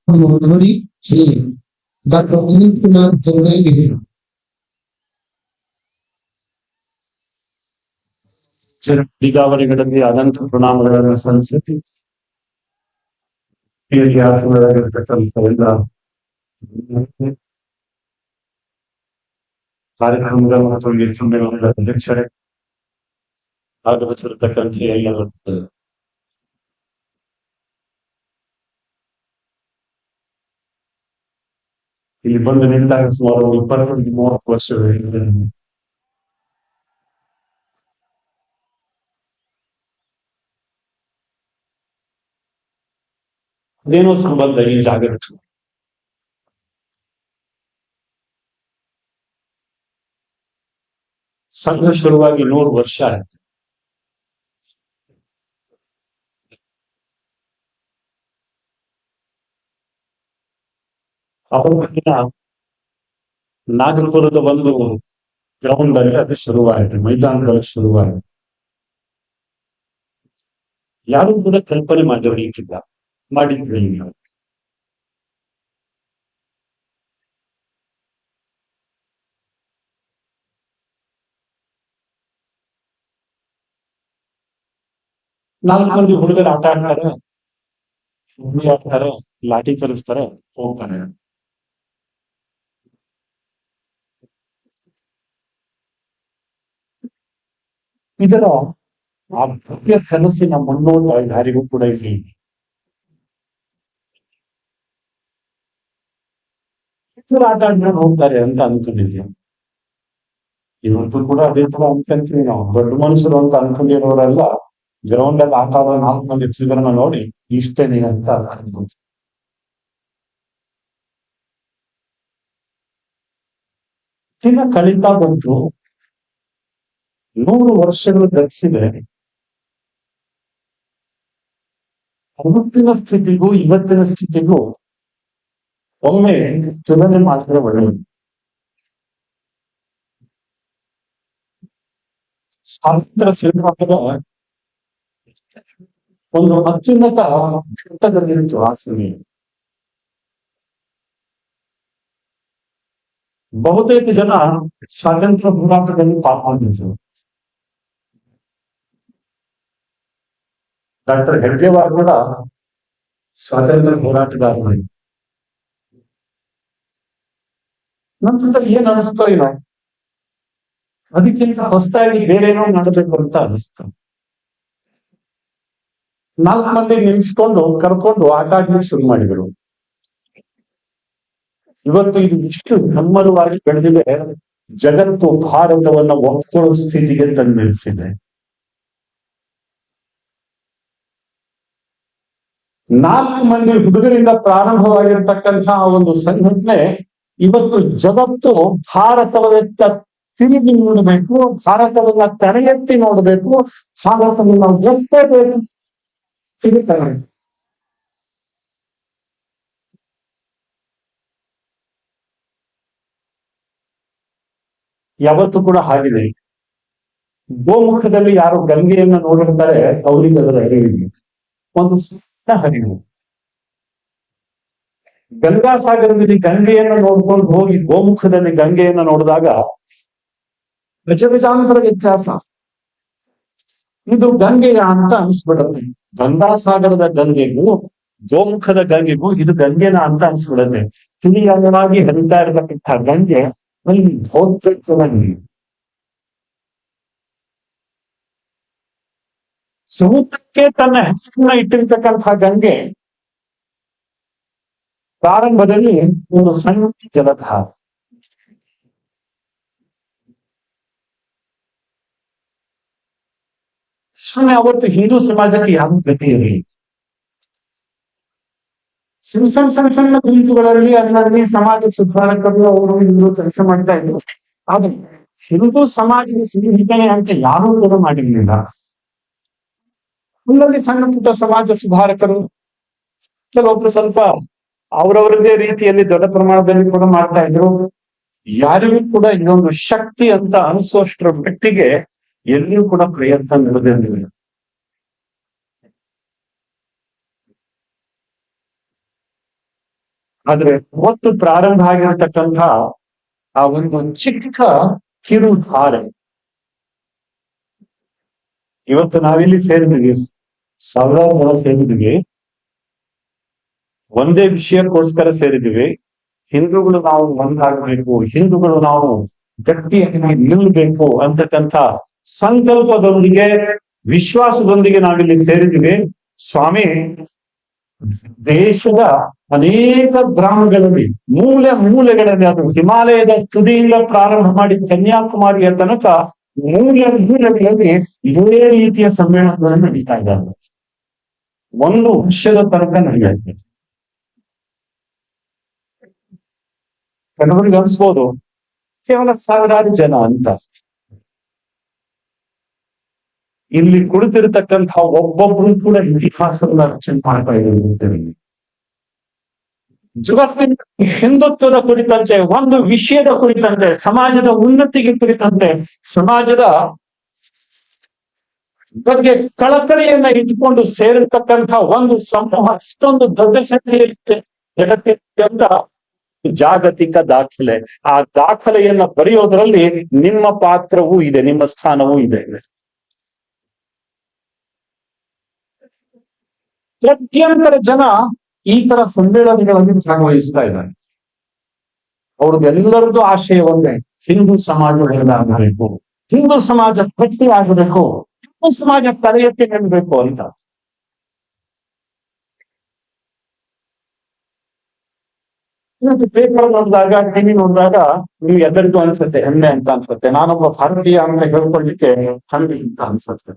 ನೋಡಿ ಶ್ರೀ ಡಾಕ್ಟರ್ ಅನಿಲ್ ಕುಮಾರ್ ಅವರಿಗೆ ದೀಪಾವಳಿಗಳಲ್ಲಿ ಅನಂತ ಪ್ರಣಾಮಗಳನ್ನು ಸಲ್ಲಿಸಿ ಇತಿಹಾಸವಾಗಿರ್ತಕ್ಕಂಥ ಎಲ್ಲ ಕಾರ್ಯಕ್ರಮಗಳ ಮತ್ತು ಈ ಸಮ್ಮೇಳನದ ಅಧ್ಯಕ್ಷರೇ ಆಗಮಿಸಿರ್ತಕ್ಕಂಥ ಎಲ್ಲ ಇಲ್ಲಿ ಬಂದು ನಿಂತಾಗ ಸುಮಾರು 20-30 ವರ್ಷಗಳಿಂದ ಅದೇನೋ ಸಂಬಂಧ ಈ ಜಾಗಕ್ಕೆ. ಸಂಘ ಶುರುವಾಗಿ 100 ವರ್ಷ ಆಯ್ತು. ಅವತ್ತಿನ ನಾಗಪುರದ ಒಂದು ಗ್ರೌಂಡ್ ಅಲ್ಲಿ ಅದು ಶುರುವಾಯಿತು, ಮೈದಾನದಲ್ಲಿ ಶುರುವಾಯಿತು. ಯಾರು ಕೂಡ ಕಲ್ಪನೆ ಮಾಡಿರಲಿಕ್ಕಿಲ್ಲ, ಮಾಡಿದ್ವಿ. ನಾಲ್ಕು ಮಂದಿ ಹುಡುಗರು ಆಟ ಆಡ್ತಾರೆ, ಆಡ್ತಾರೆ, ಲಾಠಿ ಕಲಿಸ್ತಾರೆ, ಹೋಗ್ತಾರೆ. ಇದರ ಆ ಭವ್ಯ ಕನಸಿನ ಮುನ್ನೋಟ ಯಾರಿಗೂ ಕೂಡ ಇಲ್ಲಿ ಆಟ ಆಡ್ಕೊಂಡು ಹೋಗ್ತಾರೆ ಅಂತ ಅನ್ಕೊಂಡಿದ್ವಿ. ಇವತ್ತು ಕೂಡ ಅದೇ ತರ ಅನ್ಕೊಂತೀವಿ ನಾವು. ದೊಡ್ಡ ಮನುಷ್ಯರು ಅಂತ ಅನ್ಕೊಂಡಿರೋರೆಲ್ಲ ಗ್ರೌಂಡ್ ಅಲ್ಲಿ ಆಟ ಆಡೋ 4 ಮಂದಿ ಚಿತ್ರನ ನೋಡಿ ಇಷ್ಟೇನೆ ಅಂತ ಅನ್ಕೊಂಡು ದಿನ ಕಳೀತಾ ಬಂತು. 100 ವರ್ಷಗಳು ಗತಿಸಿದೆ. ಅವತ್ತಿನ ಸ್ಥಿತಿಗೂ ಇವತ್ತಿನ ಸ್ಥಿತಿಗೂ ಒಮ್ಮೆ ತುಲನೆ ಮಾಡಿದ್ರೆ ಒಳ್ಳೆಯದು. ಸ್ವಾತಂತ್ರ್ಯ ಸಿದ್ಧಾಂತದ ಒಂದು ಅತ್ಯುನ್ನತ ಘಟ್ಟದಲ್ಲಿತ್ತು ಆ ಸಮಯ. ಬಹುತೇಕ ಜನ ಸ್ವಾತಂತ್ರ್ಯ ಹೋರಾಟದಲ್ಲಿ ಪಾಲ್ಗೊಂಡಿದ್ರು. ಡಾಕ್ಟರ್ ಹೆಡ್ಗೇವಾರ್ ಕೂಡ ಸ್ವಾತಂತ್ರ್ಯ ಹೋರಾಟಗಾರರು. ನಂತರದಲ್ಲಿ ಏನ್ ಅನಿಸ್ತೋ ಏನೋ, ಅದಕ್ಕಿಂತ ಹೊಸದಾಗಿ ಬೇರೇನೋ ಮಾಡಬೇಕು ಅಂತ ಅನಿಸ್ತು. 4 ಮಂದಿ ನಿಲ್ಸ್ಕೊಂಡು ಕರ್ಕೊಂಡು ಆಟ ಆಡ್ಲಿಕ್ಕೆ ಶುರು ಮಾಡಿದ್ರು. ಇವತ್ತು ಇದು ಇಷ್ಟು ಹೆಮ್ಮರವಾಗಿ ಬೆಳೆದಿದೆ, ಜಗತ್ತು ಭಾರತವನ್ನ ಒಪ್ಕೊಳ್ಳೋ ಸ್ಥಿತಿಗೆ ತಂದು ನಿಲ್ಲಿಸಿದೆ. 4 ಮಂದಿ ಹುಡುಗರಿಂದ ಪ್ರಾರಂಭವಾಗಿರ್ತಕ್ಕಂತಹ ಒಂದು ಸಂಘಟನೆ ಇವತ್ತು ಜಗತ್ತು ಭಾರತವತ್ತ ತಿರುಗಿ ನೋಡಬೇಕು, ಭಾರತವನ್ನ ತಲೆ ಎತ್ತಿ ನೋಡಬೇಕು, ಭಾರತವನ್ನ ಒಪ್ಪಬೇಕು. ಸಿಗುತ್ತಾರೆ. ಯಾವತ್ತೂ ಕೂಡ ಹಾಗಿದೆ. ಗೋಮುಖದಲ್ಲಿ ಯಾರು ಗಂಗೆಯನ್ನ ನೋಡಿರ್ತಾರೆ ಅವರಿಗೆ ಅದರ ಅರಿವಿದೆ. ಒಂದು ಸಣ್ಣ ಹರಿವು. ಗಂಗಾಸಾಗರದಲ್ಲಿ ಗಂಗೆಯನ್ನು ನೋಡ್ಕೊಂಡು ಹೋಗಿ ಗೋಮುಖದಲ್ಲಿ ಗಂಗೆಯನ್ನ ನೋಡಿದಾಗ ಗಜಗಜಾಂತರ ವ್ಯತ್ಯಾಸ. ಇದು ಗಂಗೆಯ ಅಂತ ಅನ್ಸ್ಬಿಡುತ್ತೆ. ಗಂಗಾಸಾಗರದ ಗಂಗೆಗೂ ಗೋಮುಖದ ಗಂಗೆಗೂ ಇದು ಗಂಗೆನ ಅಂತ ಅನ್ಸ್ಬಿಡುತ್ತೆ. ತಿಳಿಯಾಗಿ ಹರಿತಾ ಇರತಕ್ಕಂಥ ಗಂಗೆ ಅಲ್ಲಿ ಭೌತಿಕವಾಗಿ ಸಮುದ್ರಕ್ಕೆ ತನ್ನ ಹೆಸರನ್ನ ಇಟ್ಟಿರ್ತಕ್ಕಂಥ ಗಂಗೆ ಪ್ರಾರಂಭದಲ್ಲಿ ಒಂದು ಸಣ್ಣ ಜಲಧಾರ. ಸುಮ್ಮನೆ ಅವತ್ತು ಹಿಂದೂ ಸಮಾಜಕ್ಕೆ ಯಾವ ಗತಿ ಇರಲಿ, ಸಣ್ಣ ಗುಂಪುಗಳಲ್ಲಿ ಅಲ್ಲಲ್ಲಿ ಸಮಾಜ ಸುಧಾರಕರು ಅವರು ಇವರು ಕೆಲಸ ಮಾಡ್ತಾ ಇದ್ರು. ಆದ್ರೆ ಹಿಂದೂ ಸಮಾಜದ ಸಂಘಟನೆ ಅಂತ ಯಾರೂ ಕೂಡ ಮಾಡಿರ್ಲಿಲ್ಲ. ಅಲ್ಲಲ್ಲಿ ಸಣ್ಣ ಪುಟ್ಟ ಸಮಾಜ ಸುಧಾರಕರು ಕೆಲವೊಬ್ರು ಸ್ವಲ್ಪ ಅವರವರದೇ ರೀತಿಯಲ್ಲಿ ದೊಡ್ಡ ಪ್ರಮಾಣದಲ್ಲಿ ಕೂಡ ಮಾಡ್ತಾ ಇದ್ರು. ಯಾರಿಗೂ ಕೂಡ ಇದೊಂದು ಶಕ್ತಿ ಅಂತ ಅನಿಸುವಷ್ಟರ ಮಟ್ಟಿಗೆ ಎಲ್ಲಿಯೂ ಕೂಡ ಪ್ರಯತ್ನ ನಡೆದಿರಲಿಲ್ಲ. ಆದ್ರೆ ಅವತ್ತು ಪ್ರಾರಂಭ ಆಗಿರತಕ್ಕಂಥ ಆ ಒಂದು ಚಿಕ್ಕ ಕಿರುಧಾರೆ ಇವತ್ತು ನಾವಿಲ್ಲಿ ಸೇರಿದ್ವಿ, ಸಾವಿರಾರು ಜನ ಸೇರಿದ್ವಿ, ಒಂದೇ ವಿಷಯಕ್ಕೋಸ್ಕರ ಸೇರಿದ್ವಿ. ಹಿಂದೂಗಳು ನಾವು ಒಂದಾಗಬೇಕು, ಹಿಂದೂಗಳು ನಾವು ಗಟ್ಟಿಯಾಗಿ ನಿಲ್ಲಬೇಕು ಅಂತಕ್ಕಂಥ ಸಂಕಲ್ಪದೊಂದಿಗೆ, ವಿಶ್ವಾಸದೊಂದಿಗೆ ನಾವಿಲ್ಲಿ ಸೇರಿದ್ವಿ. ಸ್ವಾಮಿ ದೇಶದ ಅನೇಕ ಗ್ರಾಮಗಳಲ್ಲಿ, ಮೂಲೆ ಮೂಲೆಗಳಲ್ಲಿ, ಅದು ಹಿಮಾಲಯದ ತುದಿಯಿಂದ ಪ್ರಾರಂಭ ಮಾಡಿ ಕನ್ಯಾಕುಮಾರಿಯ ತನಕ ಮೂಲೆ ಮೂಲೆಗಳಲ್ಲಿ ಇದೇ ರೀತಿಯ ಸಮ್ಮೇಳನಗಳು ನಡೀತಾ ಇದ್ದಾವೆ. ಒಂದು ವರ್ಷದ ತನಕ ನಡೆಯುತ್ತೆ. ಕೆಲವರಿಗೆ ಅನ್ಸ್ಬೋದು ಕೇವಲ ಸಾವಿರಾರು ಜನ ಅಂತ. ಇಲ್ಲಿ ಕುಳಿತಿರತಕ್ಕಂತಹ ಒಬ್ಬೊಬ್ರು ಕೂಡ ಇತಿಹಾಸವನ್ನ ರಚನೆ ಮಾಡ್ತಾ ಇದ್ದಾರೆ. ಜಗತ್ತಿನ ಹಿಂದುತ್ವದ ಕುರಿತಂತೆ, ಒಂದು ವಿಷಯದ ಕುರಿತಂತೆ, ಸಮಾಜದ ಉನ್ನತಿಗೆ ಕುರಿತಂತೆ, ಸಮಾಜದ ಬಗ್ಗೆ ಕಳಕಳಿಯನ್ನ ಇಟ್ಕೊಂಡು ಸೇರಿರ್ತಕ್ಕಂಥ ಒಂದು ಸಮೂಹ ಅಷ್ಟೊಂದು ದೊಡ್ಡ ಸಂಖ್ಯೆ ಇರುತ್ತೆ ಜಗತ್ತಿನ ಜಾಗತಿಕ ದಾಖಲೆ. ಆ ದಾಖಲೆಯನ್ನ ಬರೆಯೋದ್ರಲ್ಲಿ ನಿಮ್ಮ ಪಾತ್ರವೂ ಇದೆ, ನಿಮ್ಮ ಸ್ಥಾನವೂ ಇದೆ. ಕೋಟ್ಯಾಂತರ ಜನ ಈ ತರ ಸಮ್ಮೇಳನಗಳಲ್ಲಿ ಭಾಗವಹಿಸ್ತಾ ಇದ್ದಾರೆ. ಅವ್ರದ್ದೆಲ್ಲರದ್ದು ಆಶಯ ಒಂದೇ, ಹಿಂದೂ ಸಮಾಜ ಆಗಬೇಕು, ಹಿಂದೂ ಸಮಾಜ ಗಟ್ಟಿ ಆಗಬೇಕು, ಹಿಂದೂ ಸಮಾಜ ತಲೆ ಎತ್ತಿ ನಿಲ್ಲಬೇಕು ಅಂತ. ಪೇಪರ್ ನೋಡಿದಾಗ, ಟಿವಿ ನೋಡಿದಾಗ ನೀವು ಎಲ್ಲರಿಗೂ ಅನ್ಸುತ್ತೆ ಹೆಮ್ಮೆ ಅಂತ ಅನ್ಸುತ್ತೆ. ನಾನೊಬ್ಬ ಭಾರತೀಯ ಅಂತ ಹೇಳ್ಕೊಳ್ಳಿಕ್ಕೆ ಹೆಮ್ಮೆ ಅಂತ ಅನ್ಸುತ್ತೆ.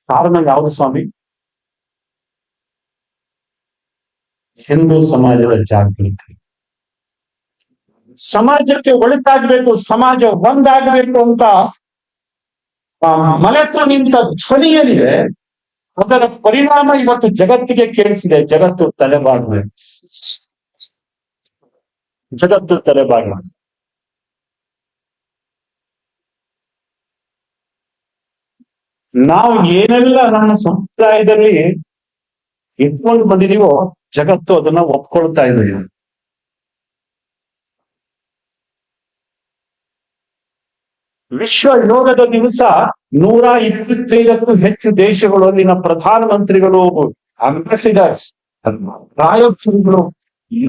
ಕಾರಣ ಯಾವುದು ಸ್ವಾಮಿ? ಹಿಂದೂ ಸಮಾಜದ ಜಾಗೃತಿ. ಸಮಾಜಕ್ಕೆ ಒಳಿತಾಗಬೇಕು, ಸಮಾಜ ಒಂದಾಗಬೇಕು ಅಂತ ಮಲೆತು ನಿಂತ ಧ್ವನಿಯಲ್ಲಿದೆ. ಅದರ ಪರಿಣಾಮ ಇವತ್ತು ಜಗತ್ತಿಗೆ ಕೇಳಿಸಿದೆ. ಜಗತ್ತು ತಲೆಬಾಗಬೇಕು, ಜಗತ್ತು ತಲೆಬಾಗಬೇಕು. ನಾವು ಏನೆಲ್ಲ ನಮ್ಮ ಸಮುದಾಯದಲ್ಲಿ ಇಟ್ಕೊಂಡು ಬಂದಿದೀವೋ ಜಗತ್ತು ಅದನ್ನ ಒಪ್ಕೊಳ್ತಾ ಇದೆ. ವಿಶ್ವ ಯೋಗದ ದಿವಸ 125ಕ್ಕೂ ಹೆಚ್ಚು ದೇಶಗಳು, ಅಲ್ಲಿನ ಪ್ರಧಾನಮಂತ್ರಿಗಳು, ಅಂಬಾಸಿಡರ್ಸ್, ರಾಯಭಾರಿಗಳು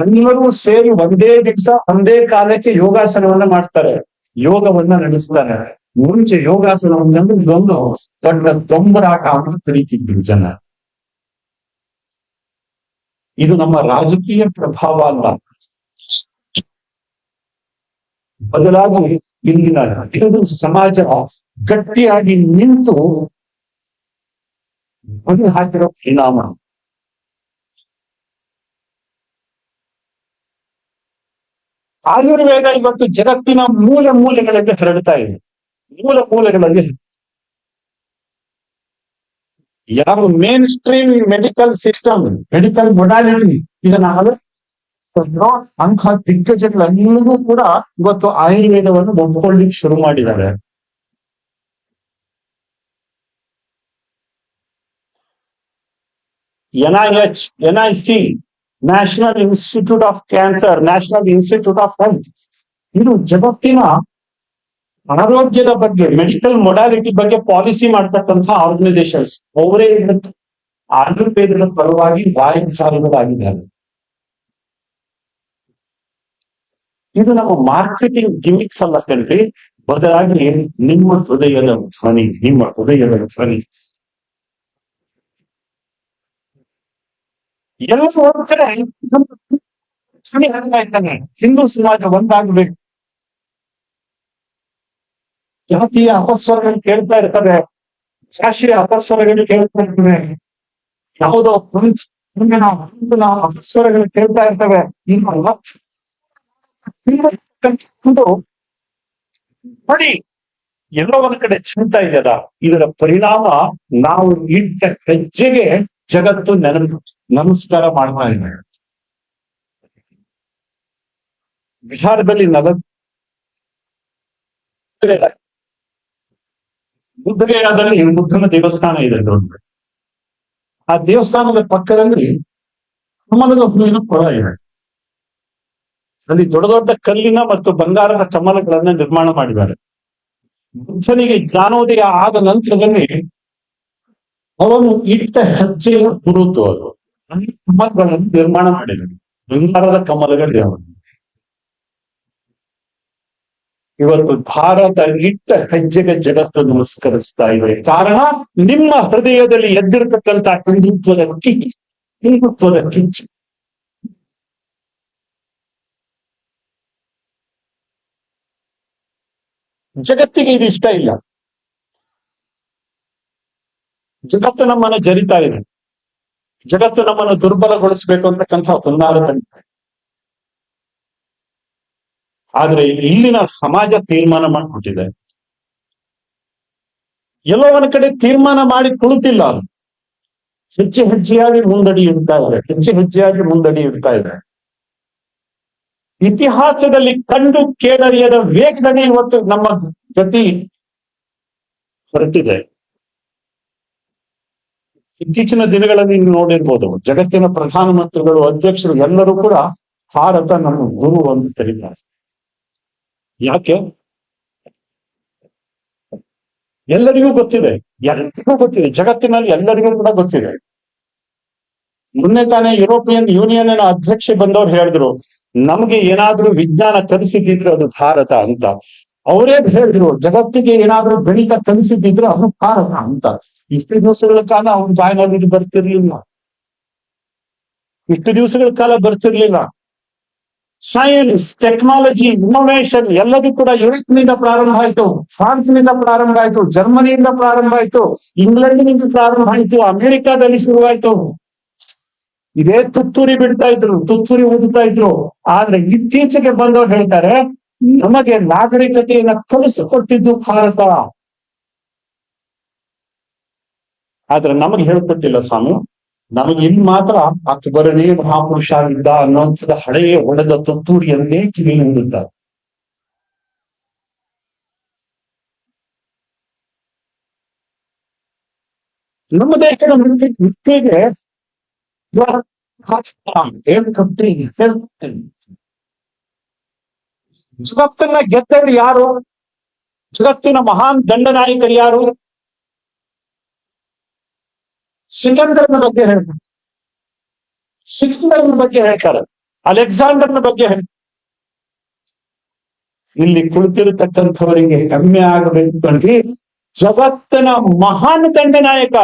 ಎಲ್ಲರೂ ಸೇರಿ ಒಂದೇ ದಿವಸ ಒಂದೇ ಕಾಲಕ್ಕೆ ಯೋಗಾಸನವನ್ನ ಮಾಡ್ತಾರೆ, ಯೋಗವನ್ನ ನಡೆಸ್ತಾರೆ. ಮುಂಚೆ ಯೋಗಾಸನ ಅಂತಂದ್ರೆ ಇದೊಂದು ದೊಡ್ಡ ದೊಂಬರಾಟ ಅಂತ ಕರೀತಿದ್ರು ಜನ. ಇದು ನಮ್ಮ ರಾಜಕೀಯ ಪ್ರಭಾವ ಅಲ್ಲ, ಬದಲಾಗಿ ಇಲ್ಲಿನ ಹಿಂದೂ ಸಮಾಜ ಗಟ್ಟಿಯಾಗಿ ನಿಂತು ಬಗೆ ಹಾಕಿರೋ ಪರಿಣಾಮ. ಆಯುರ್ವೇದ ಇವತ್ತು ಜಗತ್ತಿನ ಮೂಲೆ ಮೂಲೆಗಳಲ್ಲಿ ಹರಡ್ತಾ ಇದೆ. ಮೂಲ ಮೂಲೆಗಳಲ್ಲಿ ಯಾವ main stream medical system, medical modality ಇದನ್ನ ಅಂಥ ದಿಗ್ಗಜಗಳೆಲ್ಲರೂ ಕೂಡ ಇವತ್ತು ಆಯುರ್ವೇದವನ್ನು ಒಪ್ಕೊಳ್ಳಿಕ್ಕೆ ಶುರು ಮಾಡಿದ್ದಾರೆ. NIH, NIC, national institute of cancer, national institute of health, ಇದು ಜಗತ್ತಿನ ಆರೋಗ್ಯದ ಬಗ್ಗೆ, ಮೆಡಿಕಲ್ ಮೊಡಾಲಿಟಿ ಬಗ್ಗೆ ಪಾಲಿಸಿ ಮಾಡ್ತಕ್ಕಂಥ ಆರ್ಗನೈಸೇಷನ್ಸ್. ಅವರೇ ಆಯುರ್ವೇದದ ಪರವಾಗಿ ವಾಯುಧಾರಿಗಳಾಗಿದ್ದಾರೆ. ಇದು ನಮ್ಮ ಮಾರ್ಕೆಟಿಂಗ್ ಗಿಮಿಕ್ಸ್ ಅಲ್ಲ ಕಣ್ರಿ, ಬದಲಾಗಿ ನಿಮ್ಮ ಹೃದಯದ ಧ್ವನಿ, ನಿಮ್ಮ ಹೃದಯದ ಧ್ವನಿ. ಎಲ್ಲ ಕಡೆ ಧ್ವನಿ ಹೇಳ್ತಾ ಇದ್ದಾನೆ, ಹಿಂದೂ ಸಮಾಜ ಒಂದಾಗಬೇಕು. ಜಾತಿಯ ಅಪಸ್ವರಗಳು ಕೇಳ್ತಾ ಇರ್ತವೆ, ರಾಷ್ಟ್ರೀಯ ಅಪಸ್ವರಗಳು ಕೇಳ್ತಾ ಇರ್ತವೆ, ಯಾವುದೋ ಅಪಸ್ವರಗಳು ಕೇಳ್ತಾ ಇರ್ತವೆ. ನೋಡಿ, ಎಲ್ಲೋ ಒಂದ್ ಕಡೆ ಚಿಂತಾ ಇದೆಯಲ್ಲ, ಇದರ ಪರಿಣಾಮ ನಾವು ಇಟ್ಟ ಹೆಜ್ಜೆಗೆ ಜಗತ್ತು ನಮಸ್ಕಾರ ಮಾಡ್ತಾ ಇದೆ. ಬಿಹಾರದಲ್ಲಿ ಬುದ್ಧಗಯಾದಲ್ಲಿ ಬುದ್ಧನ ದೇವಸ್ಥಾನ ಇದೆ ದೊಡ್ಡ. ಆ ದೇವಸ್ಥಾನದ ಪಕ್ಕದಲ್ಲಿ ಕಮಲದ ಹೂವಿನ ಕೊಳ ಇದೆ. ಅಲ್ಲಿ ದೊಡ್ಡ ದೊಡ್ಡ ಕಲ್ಲಿನ ಮತ್ತು ಬಂಗಾರದ ಕಮಲಗಳನ್ನ ನಿರ್ಮಾಣ ಮಾಡಿದ್ದಾರೆ. ಬುದ್ಧನಿಗೆ ಜ್ಞಾನೋದಯ ಆದ ನಂತರದಲ್ಲಿ ಅವನು ಇಟ್ಟ ಹೆಜ್ಜೆಯ ಗುರುತು ಅದು. ಅಲ್ಲಿ ಕಮಲಗಳನ್ನು ನಿರ್ಮಾಣ ಮಾಡಿದ್ದಾರೆ, ಬಂಗಾರದ ಕಮಲಗಳಿವೆ ಅವನು. ಇವತ್ತು ಭಾರತ ಇಟ್ಟ ಹೆಜ್ಜೆಗೆ ಜಗತ್ತು ನಮಸ್ಕರಿಸ್ತಾ ಇದೆ. ಕಾರಣ ನಿಮ್ಮ ಹೃದಯದಲ್ಲಿ ಎದ್ದಿರತಕ್ಕಂತ ಹಿಂದುತ್ವದ ಕಿಚ್ಚು. ಜಗತ್ತಿಗೆ ಇದು ಇಷ್ಟ ಇಲ್ಲ. ಜಗತ್ತು ನಮ್ಮನ್ನು ಜರಿತಾ ಇದೆ. ಜಗತ್ತು ನಮ್ಮನ್ನು ದುರ್ಬಲಗೊಳಿಸಬೇಕು ಅಂತಕ್ಕಂಥ ಹುನ್ನಾರ. ಆದ್ರೆ ಇಲ್ಲಿನ ಸಮಾಜ ತೀರ್ಮಾನ ಮಾಡಿಬಿಟ್ಟಿದೆ. ಎಲ್ಲೋ ಒಂದ್ ಕಡೆ ತೀರ್ಮಾನ ಮಾಡಿ ಕುಳಿತಿಲ್ಲ. ಹೆಜ್ಜೆ ಹೆಜ್ಜೆಯಾಗಿ ಮುಂದಡಿ ಇಡ್ತಾ ಇದೆ, ಹೆಜ್ಜೆ ಹೆಜ್ಜೆಯಾಗಿ ಮುಂದಡಿ ಇಡ್ತಾ ಇದೆ. ಇತಿಹಾಸದಲ್ಲಿ ಕಂಡು ಕೇಳರಿಯದ ವೇಗದಲ್ಲಿ ಇವತ್ತು ನಮ್ಮ ಗತಿ ಹೊರಟಿದೆ. ಇತ್ತೀಚಿನ ದಿನಗಳಲ್ಲಿ ನೀವು ನೋಡಿರ್ಬೋದು, ಜಗತ್ತಿನ ಪ್ರಧಾನಮಂತ್ರಿಗಳು, ಅಧ್ಯಕ್ಷರು ಎಲ್ಲರೂ ಕೂಡ ಭಾರತ ನಮ್ಮ ಗುರು ಅಂತ ಕರೀತಾರೆ. ಯಾಕೆ? ಎಲ್ಲರಿಗೂ ಗೊತ್ತಿದೆ, ಜಗತ್ತಿನಲ್ಲಿ ಎಲ್ಲರಿಗೂ ಕೂಡ ಗೊತ್ತಿದೆ. ಮೊನ್ನೆ ತಾನೇ ಯುರೋಪಿಯನ್ ಯೂನಿಯನ್ ಅಧ್ಯಕ್ಷೆ ಬಂದವರು ಹೇಳಿದ್ರು, ನಮ್ಗೆ ಏನಾದ್ರೂ ವಿಜ್ಞಾನ ಕಲಿಸಿದ್ರೆ ಅದು ಭಾರತ ಅಂತ. ಅವರೇ ಹೇಳಿದ್ರು, ಜಗತ್ತಿಗೆ ಏನಾದ್ರೂ ಗಣಿತ ಕಲಿಸಿದ್ರೆ ಅದು ಭಾರತ ಅಂತ. ಇಷ್ಟು ದಿವಸಗಳ ಕಾಲ ಅವ್ನ ಬಾಯಿನಲ್ಲಿ ಬರ್ತಿರ್ಲಿಲ್ಲ. ಇಷ್ಟು ದಿವಸಗಳ ಕಾಲ ಬರ್ತಿರ್ಲಿಲ್ಲ. ಸೈನ್ಸ್, ಟೆಕ್ನಾಲಜಿ, ಇನ್ನೋವೇಷನ್ ಎಲ್ಲದೂ ಕೂಡ ಯುರೋಪ್ನಿಂದ ಪ್ರಾರಂಭ ಆಯ್ತು, ಫ್ರಾನ್ಸ್ನಿಂದ ಪ್ರಾರಂಭ ಆಯ್ತು, ಜರ್ಮನಿಯಿಂದ ಪ್ರಾರಂಭ ಆಯ್ತು, ಇಂಗ್ಲೆಂಡ್ನಿಂದ ಪ್ರಾರಂಭ ಆಯ್ತು, ಅಮೆರಿಕಾದಲ್ಲಿ ಶುರುವಾಯ್ತು. ಇದೇ ತುತ್ತೂರಿ ಬಿಡ್ತಾ ಇದ್ರು, ತುತ್ತೂರಿ ಊದುತ್ತಾ ಇದ್ರು. ಆದ್ರೆ ಇತ್ತೀಚೆಗೆ ಬಂದವ್ರು ಹೇಳ್ತಾರೆ, ನಮಗೆ ನಾಗರಿಕತೆಯನ್ನ ಕಲಿಸಿಕೊಟ್ಟಿದ್ದು ಭಾರತ. ಆದ್ರೆ ನಮಗೆ ಹೇಳ್ಕೊಟ್ಟಿಲ್ಲ ಸ್ವಾಮಿ. ನಮಗೆ ಇಲ್ಲಿ ಮಾತ್ರ ಅಕ್ಬರನೇ ಮಹಾಪುರುಷ ಆಗಿದ್ದ ಅನ್ನೋಂಥದ್ದು ಹಳೆಯ ಒಡೆದ ತುತ್ತೂರಿಯನ್ನೇ ಕಿವಿ ನುಂಗುತ್ತಾರೆ. ನಮ್ಮ ದೇಶದ ಮುತ್ತಿಗೆ ಜಗತ್ತನ್ನ ಗೆದ್ದವರು ಯಾರು? ಜಗತ್ತಿನ ಮಹಾನ್ ದಂಡನಾಯಕರು ಯಾರು? ಸಿಕಂದರ್ನ ಬಗ್ಗೆ ಹೇಳ್ತಾರೆ, ಸಿಕಂದರ್ನ ಬಗ್ಗೆ ಹೇಳ್ತಾರೆ, ಅಲೆಕ್ಸಾಂಡರ್ನ ಬಗ್ಗೆ ಹೇಳ್ತಾರೆ. ಇಲ್ಲಿ ಕುಳಿತಿರತಕ್ಕಂಥವರಿಗೆ ಹೆಮ್ಮೆ ಆಗಬೇಕು ಕಂಡ್ರಿ, ಜಗತ್ತಿನ ಮಹಾನ್ ದಂಡನಾಯಕ,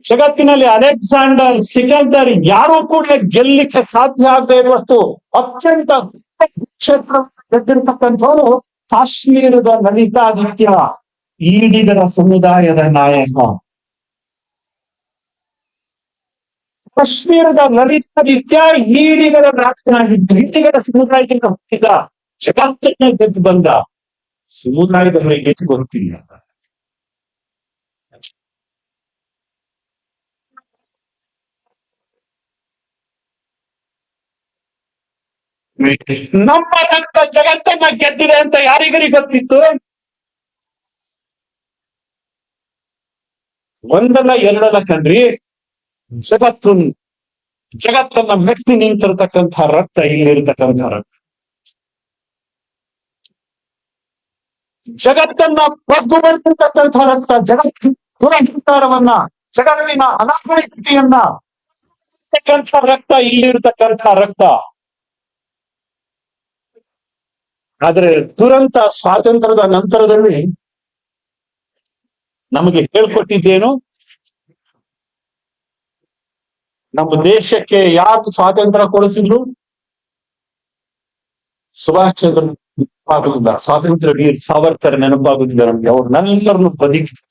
ಜಗತ್ತಿನಲ್ಲಿ ಅಲೆಕ್ಸಾಂಡರ್, ಸಿಕಂದರ್ ಯಾರು ಕೂಡ ಗೆಲ್ಲಿಕ್ಕೆ ಸಾಧ್ಯ ಆಗದೆ ಇರುವಷ್ಟು ಅತ್ಯಂತ ಕ್ಷೇತ್ರ ಗೆದ್ದಿರ್ತಕ್ಕಂಥವರು ಕಾಶ್ಮೀರದ ಲಲಿತಾದಿತ್ಯ, ಈಡಿಗರ ಸಮುದಾಯದ ನಾಯಕ. ಕಾಶ್ಮೀರದ ಲಲಿತಾದಿತ್ಯ ಈಡಿಗರ ರಾಜನಾಗಿದ್ದು, ಈಡಿಗರ ಸಮುದಾಯದಿಂದ ಹುಟ್ಟಿದ, ಜಗತ್ತನ್ನ ಗೆದ್ದು ಬಂದ ಸಮುದಾಯದವರಿಗೆ ಗೊತ್ತಿಲ್ಲ. ನಮ್ಮ ರಕ್ತ ಜಗತ್ತನ್ನ ಗೆದ್ದಿದೆ ಅಂತ ಯಾರಿಗರಿ ಗೊತ್ತಿತ್ತು? ಒಂದಲ್ಲ ಎರಡಲ್ಲ ಕಣ್ರಿ, ಜಗತ್ತನ್ನ ಮೆಟ್ಟಿ ನಿಂತಿರ್ತಕ್ಕಂಥ ರಕ್ತ ಇಲ್ಲಿರ್ತಕ್ಕಂಥ ರಕ್ತ. ಜಗತ್ತನ್ನ ಬಗ್ಗು ಬೆಳೆಸಿರ್ತಕ್ಕಂಥ ರಕ್ತ, ಜಗತ್ತಿನ ದುರಹಂಕಾರವನ್ನ, ಜಗತ್ತಿನ ಅನಾಗರಿಕತೆಯನ್ನ ರಕ್ತ ಇಲ್ಲಿರ್ತಕ್ಕಂಥ ರಕ್ತ. ಆದ್ರೆ ದುರಂತ ಸ್ವಾತಂತ್ರ್ಯದ ನಂತರದಲ್ಲಿ ನಮಗೆ ಹೇಳ್ಕೊಟ್ಟಿದ್ದೇನು? ನಮ್ಮ ದೇಶಕ್ಕೆ ಯಾರು ಸ್ವಾತಂತ್ರ್ಯ ಕೊಡಿಸಿದ್ರು? ಸುಭಾಷ್ ಚಂದ್ರ ನೆನಪಾಗುದಿಲ್ಲ, ಸ್ವಾತಂತ್ರ್ಯ ವೀರ್ ಸಾವರ್ಕರ್ ನೆನಪಾಗುದಿಲ್ಲ ನಮ್ಗೆ. ಅವ್ರನ್ನೆಲ್ಲರನ್ನು ಬದಿಗಿಟ್ಟು